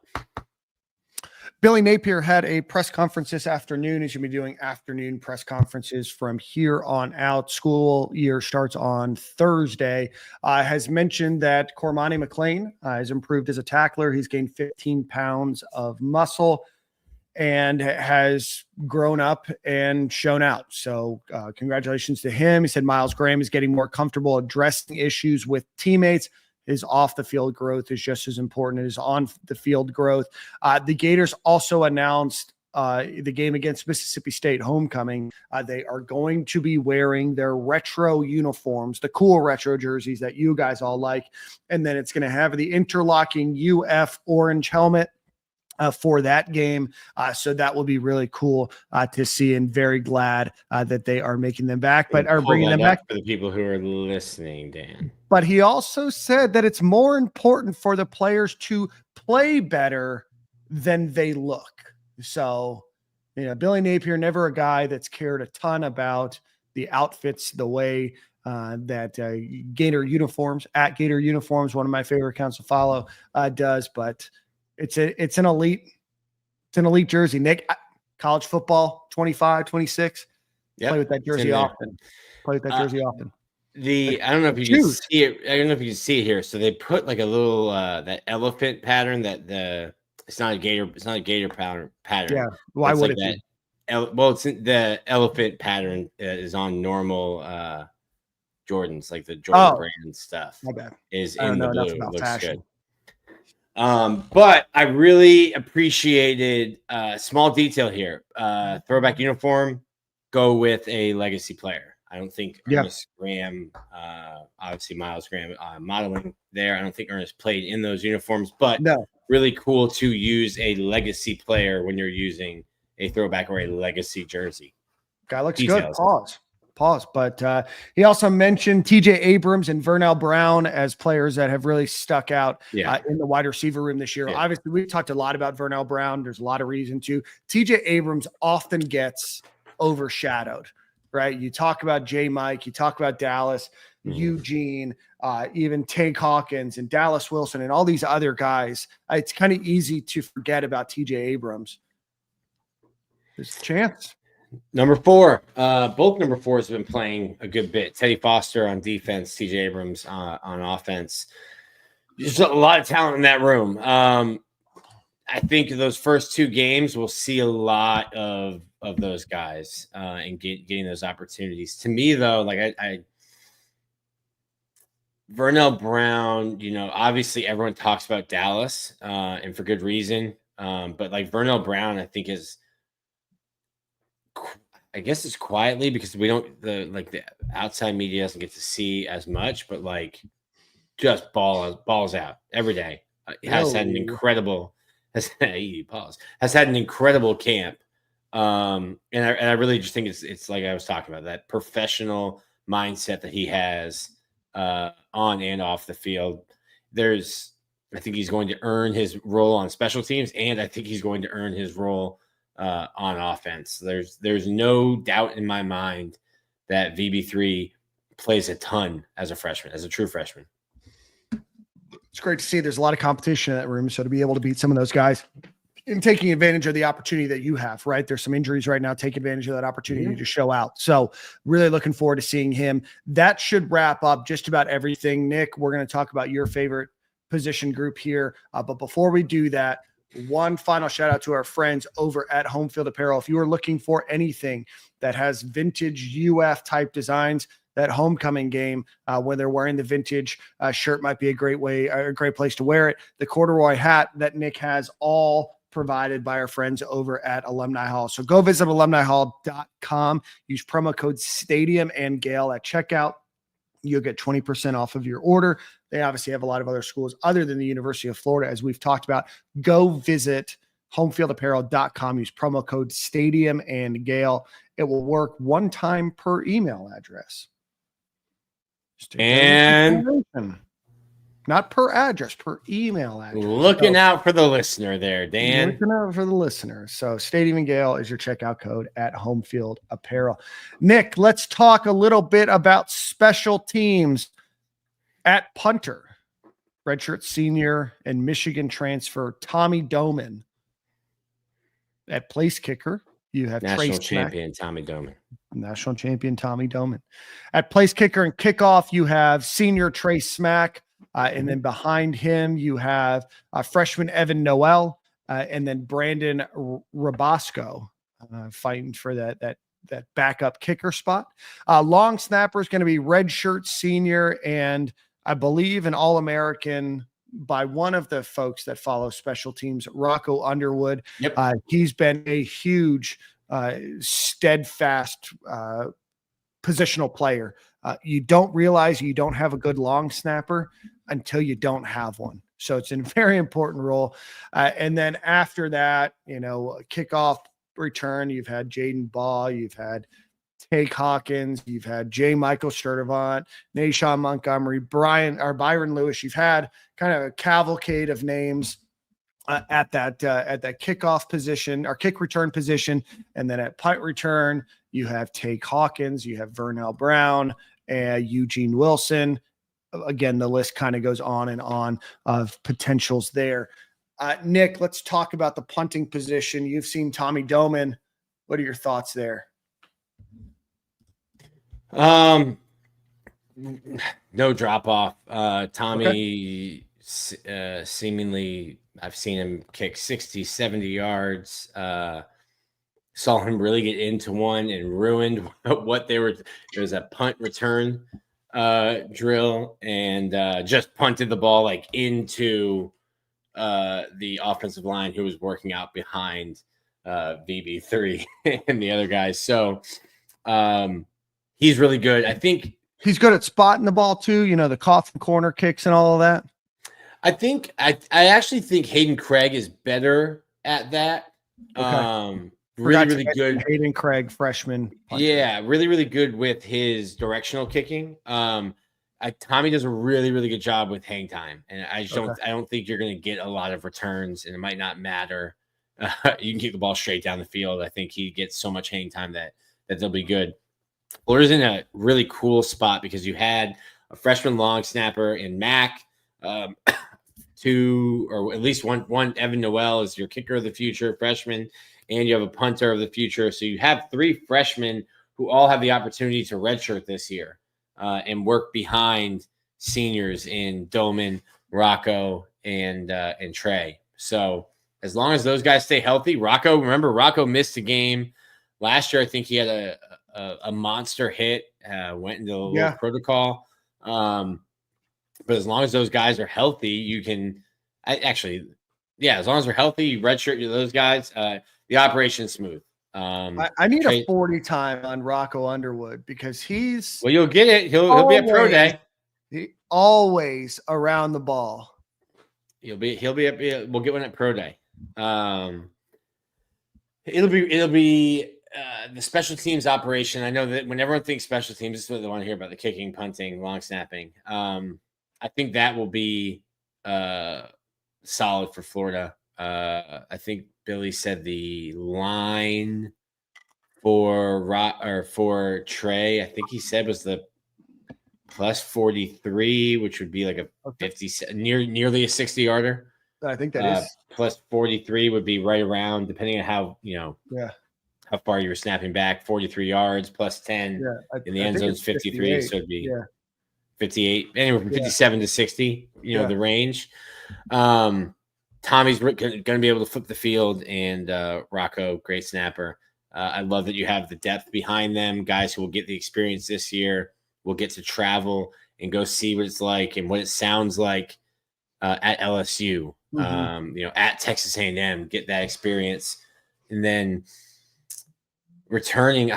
Billy Napier had a press conference this afternoon. He's going to be doing afternoon press conferences from here on out. School year starts on Thursday. Has mentioned that Cormani McLean has improved as a tackler. He's gained 15 pounds of muscle and has grown up and shown out. So congratulations to him. He said Miles Graham is getting more comfortable addressing issues with teammates. His off-the-field growth is just as important as on-the-field growth. The Gators also announced the game against Mississippi State homecoming, they are going to be wearing their retro uniforms, the cool retro jerseys that you guys all like. And then it's going to have the interlocking UF orange helmet for that game. So that will be really cool to see, and very glad that they are making them back, but are bringing them back for the people who are listening, Dan. But he also said that it's more important for the players to play better than they look. So, Billy Napier, never a guy that's cared a ton about the outfits, the way that Gator Uniforms, at Gator Uniforms, one of my favorite accounts to follow, does. But it's an elite jersey. Nick, college football, 25, 26. Yep, play with that jersey often. I don't know if you can see it. I don't know if you can see it here. So they put like a little that elephant pattern it's not a gator pattern. Yeah. Why would it be? It's the elephant pattern is on normal Jordans, like the Jordan brand stuff. My bad. Is I don't in know the blue. enough about Looks fashion. Good. But I really appreciated small detail here. Throwback uniform, go with a legacy player. I don't think Ernest Graham, obviously Miles Graham modeling there. I don't think Ernest played in those uniforms, but really cool to use a legacy player when you're using a throwback or a legacy jersey. Guy looks good. Pause. But he also mentioned TJ Abrams and Vernell Brown as players that have really stuck out in the wide receiver room this year. Obviously, we've talked a lot about Vernell Brown. There's a lot of reason to. TJ Abrams often gets overshadowed. Right. You talk about J. Mike, you talk about Dallas, Eugene, even Tank Hawkins and Dallas Wilson and all these other guys. It's kind of easy to forget about TJ Abrams. There's a chance. Number 4, both number 4s have been playing a good bit. Teddy Foster on defense, TJ Abrams on offense. There's a lot of talent in that room. I think those first 2 games we'll see a lot of those guys and getting those opportunities. To me, though, like I Vernell Brown, obviously everyone talks about Dallas and for good reason. But like Vernell Brown, I think it's quietly because we don't the outside media doesn't get to see as much, but like just balls out every day. Has had an incredible camp. And I really just think it's like I was talking about, that professional mindset that he has on and off the field. I think he's going to earn his role on special teams, and I think he's going to earn his role on offense. There's no doubt in my mind that VB3 plays a ton as a true freshman. It's great to see there's a lot of competition in that room. So to be able to beat some of those guys and taking advantage of the opportunity that you have, right? There's some injuries right now. Take advantage of that opportunity to show out. So really looking forward to seeing him. That should wrap up just about everything. Nick, we're going to talk about your favorite position group here. But before we do that, one final shout out to our friends over at Home Field Apparel. If you are looking for anything that has vintage UF type designs, that homecoming game, when they're wearing the vintage shirt might be a great place to wear it. The corduroy hat that Nick has, all provided by our friends over at Alumni Hall. So go visit alumnihall.com. Use promo code Stadium and Gale at checkout. You'll get 20% off of your order. They obviously have a lot of other schools other than the University of Florida, as we've talked about. Go visit homefieldapparel.com. Use promo code Stadium and Gale. It will work one time per email address. And not per address, per email address. Looking out for the listener there, Dan. Looking out for the listener. So Stadium and Gale is your checkout code at Home Field Apparel. Nick, let's talk a little bit about special teams. At punter, redshirt senior and Michigan transfer Tommy Doman. At place kicker, you have national champion Tommy Doman. National champion Tommy Doman. At place kicker and kickoff, you have senior Trey Smack. And then behind him, you have freshman Evan Noel, and then Brandon Rabasco fighting for that backup kicker spot. Long snapper is going to be redshirt senior and I believe an All-American by one of the folks that follow special teams, Rocco Underwood. Yep. He's been a huge, steadfast positional player. You don't realize you don't have a good long snapper until you don't have one. So it's a very important role. And then after that, kickoff return, you've had Jaden Baugh, you've had Take Hawkins, you've had J. Michael Sturdivant, Nashawn Montgomery, Byron Lewis. You've had kind of a cavalcade of names at that kickoff position or kick return position. And then at punt return, you have Take Hawkins, you have Vernell Brown, Eugene Wilson. Again, the list kind of goes on and on of potentials there. Nick, let's talk about the punting position. You've seen Tommy Doman. What are your thoughts there? No drop off. Tommy, seemingly, I've seen him kick 60, 70 yards. Saw him really get into one and ruined what they were. It was a punt return drill and just punted the ball like into the offensive line who was working out behind VB3 and the other guys. So he's really good. I think he's good at spotting the ball too. The coffin corner kicks and all of that. I actually think Hayden Craig is better at that. Okay. Really good. Hayden Craig, freshman. Yeah, really good with his directional kicking. Tommy does a really good job with hang time, and I don't think you're going to get a lot of returns, and it might not matter. You can keep the ball straight down the field. I think he gets so much hang time that they'll be good. Florida's in a really cool spot because you had a freshman long snapper in Mac, two or at least one Evan Noel is your kicker of the future freshman, and you have a punter of the future. So you have three freshmen who all have the opportunity to redshirt this year and work behind seniors in Doman, Rocco, and Trey. So as long as those guys stay healthy, Rocco missed a game last year. I think he had a monster hit, went into a little protocol. But as long as those guys are healthy, you can as long as they're healthy, you redshirt those guys. The operation's smooth. I need a 40 time on Rocco Underwood because you'll get it. He'll be at pro day. He always around the ball. We'll get one at pro day. It'll be the special teams operation. I know that when everyone thinks special teams, this is what they want to hear about: the kicking, punting, long snapping. I think that will be solid for Florida. I think Billy said the line for Trey, I think he said was the plus 43, which would be like a 50, nearly a 60 yarder. I think that is plus 43 would be right around, depending on how how far you were snapping back. 43 yards plus 10 in the end zone is 53, so it'd be 58, anywhere from 57 to 60. The range. Tommy's going to be able to flip the field, and Rocco, great snapper. I love that you have the depth behind them, guys who will get the experience this year, will get to travel and go see what it's like and what it sounds like at LSU, at Texas A&M, get that experience. And then returning,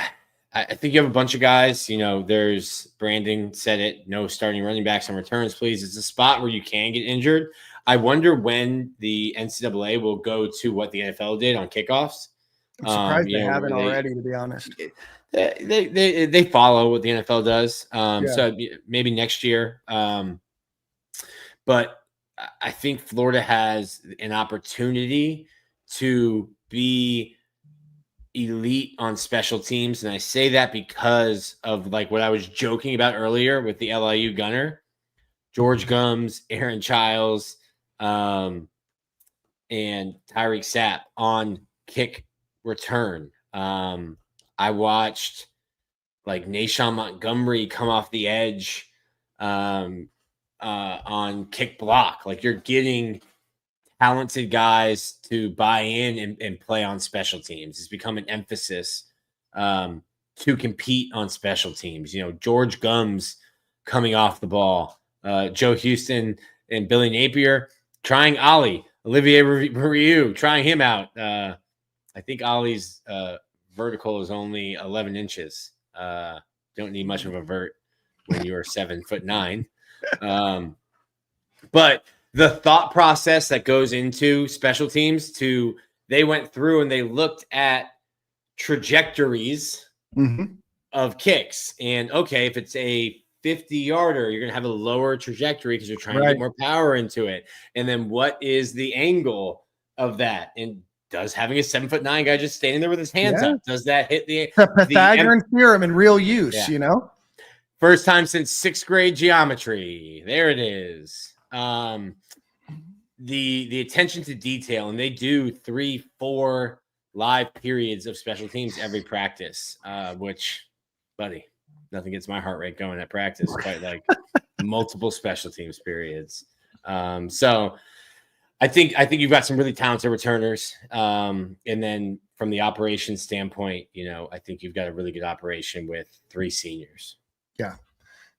I think you have a bunch of guys. There's Brandon said it, no starting running backs on returns, please. It's a spot where you can get injured. I wonder when the NCAA will go to what the NFL did on kickoffs. I'm surprised they haven't already, to be honest. They follow what the NFL does. So maybe next year. But I think Florida has an opportunity to be elite on special teams. And I say that because of like what I was joking about earlier with the LIU gunner, George Gums, Aaron Childs, and Tyreek Sapp on kick return. I watched like Nashawn Montgomery come off the edge on kick block. Like, you're getting talented guys to buy in and play on special teams. It's become an emphasis to compete on special teams. George Gums coming off the ball. Joe Houston And Billy Napier trying Olivier Rioux, trying him out. I think Ollie's vertical is only 11 inches. Don't need much of a vert when you're 7'9". But the thought process that goes into special teams they went through and they looked at trajectories of kicks. And okay, if it's a 50-yarder, you're going to have a lower trajectory because you're trying to get more power into it. And then what is the angle of that? And does having a 7'9" guy just standing there with his hands up, does that hit the Pythagorean theorem in real use, you know? First time since 6th grade geometry. There it is. The attention to detail, and they do 3-4 live periods of special teams every practice, which, buddy, nothing gets my heart rate going at practice, quite like multiple special teams periods. So I think you've got some really talented returners. And then from the operations standpoint, I think you've got a really good operation with 3 seniors. Yeah,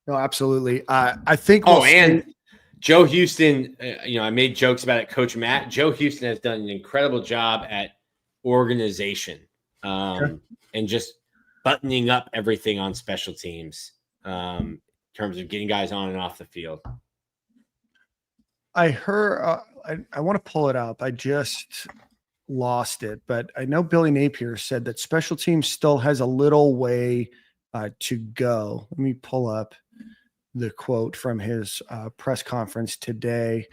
no, absolutely. I think. And Joe Houston, I made jokes about it. Coach Matt, Joe Houston has done an incredible job at organization and just buttoning up everything on special teams in terms of getting guys on and off the field. I heard, I want to pull it up. I just lost it, but I know Billy Napier said that special teams still has a little way to go. Let me pull up the quote from his press conference today.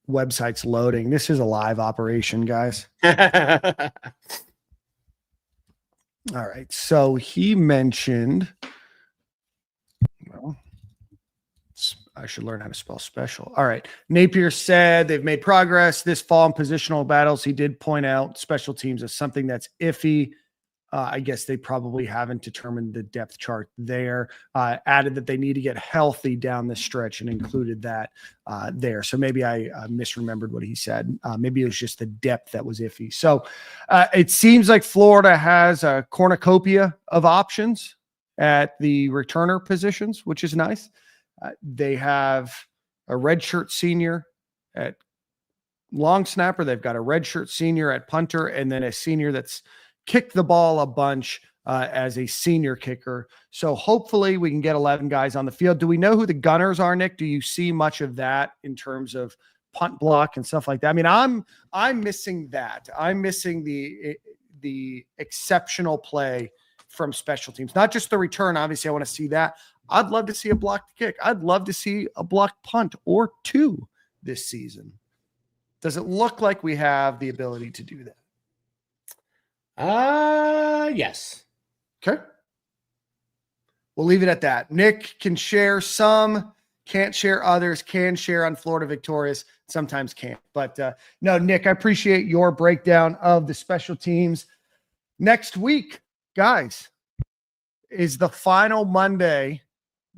Website's loading. This is a live operation, guys. All right. So he mentioned, well, I should learn how to spell special. All right. Napier said they've made progress this fall in positional battles. He did point out special teams as something that's iffy. I guess they probably haven't determined the depth chart there. Added that they need to get healthy down the stretch and included that there. So maybe I misremembered what he said. Maybe it was just the depth that was iffy. So it seems like Florida has a cornucopia of options at the returner positions, which is nice. They have a redshirt senior at long snapper. They've got a redshirt senior at punter, and then a senior that's kicked the ball a bunch as a senior kicker. So hopefully we can get 11 guys on the field. Do we know who the gunners are, Nick? Do you see much of that in terms of punt block and stuff like that? I mean, I'm missing that. I'm missing the exceptional play from special teams, not just the return. Obviously, I want to see that. I'd love to see a blocked kick. I'd love to see a blocked punt or 2 this season. Does it look like we have the ability to do that? Yes. Okay. We'll leave it at that. Nick can share some, can't share others, can share on Florida Victorious, sometimes can't. But no, Nick, I appreciate your breakdown of the special teams. Next week, guys, is the final Monday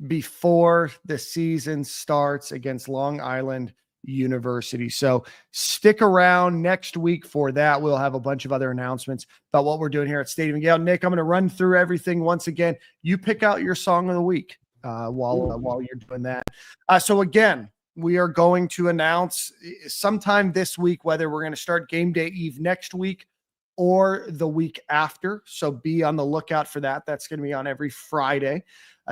before the season starts against Long Island University. So stick around next week for that. We'll have a bunch of other announcements about what we're doing here at Stadium and Gale. Nick, I'm going to run through everything once again. You pick out your song of the week while you're doing that. So again, we are going to announce sometime this week whether we're going to start game day eve next week or the week after. So be on the lookout for that. That's going to be on every Friday.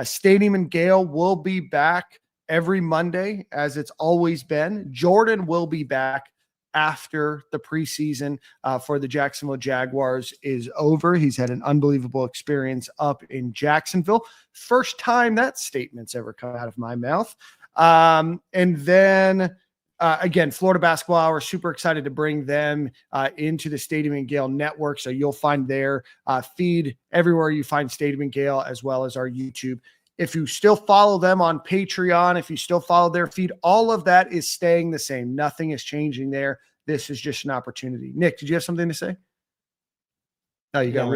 Stadium and Gale will be back every Monday, as it's always been. Jordan will be back after the preseason for the Jacksonville Jaguars is over. He's had an unbelievable experience up in Jacksonville. First time that statement's ever come out of my mouth. And then, again, Florida Basketball Hour, super excited to bring them into the Stadium and Gale network. So you'll find their feed everywhere you find Stadium and Gale, as well as our YouTube. If you still follow them on Patreon, if you still follow their feed, all of that is staying the same. Nothing is changing there. This is just an opportunity. Nick, did you have something to say? No, you got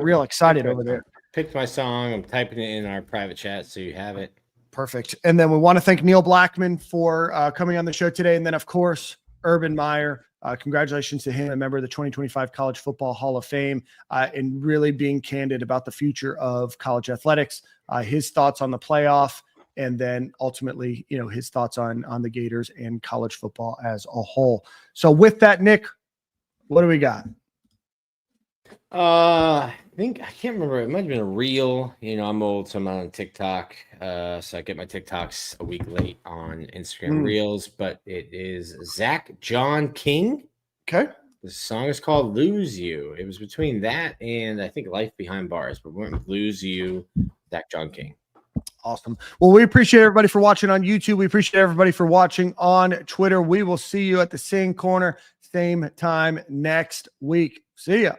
real excited over there. Picked my song. I'm typing it in our private chat so you have it. Perfect. And then we want to thank Neil Blackman for coming on the show today. And then, of course, Urban Meyer. Congratulations to him, a member of the 2025 College Football Hall of Fame, and really being candid about the future of college athletics, his thoughts on the playoff and then ultimately, his thoughts on the Gators and college football as a whole. So with that, Nick, what do we got? I can't remember. It might have been a reel. I'm old, so I'm not on TikTok. So I get my TikToks a week late on Instagram Reels, but it is Zach John King. Okay. The song is called Lose You. It was between that and I think Life Behind Bars, but we went with Lose You, Zach John King. Awesome. Well, we appreciate everybody for watching on YouTube. We appreciate everybody for watching on Twitter. We will see you at the same corner, same time next week. See ya.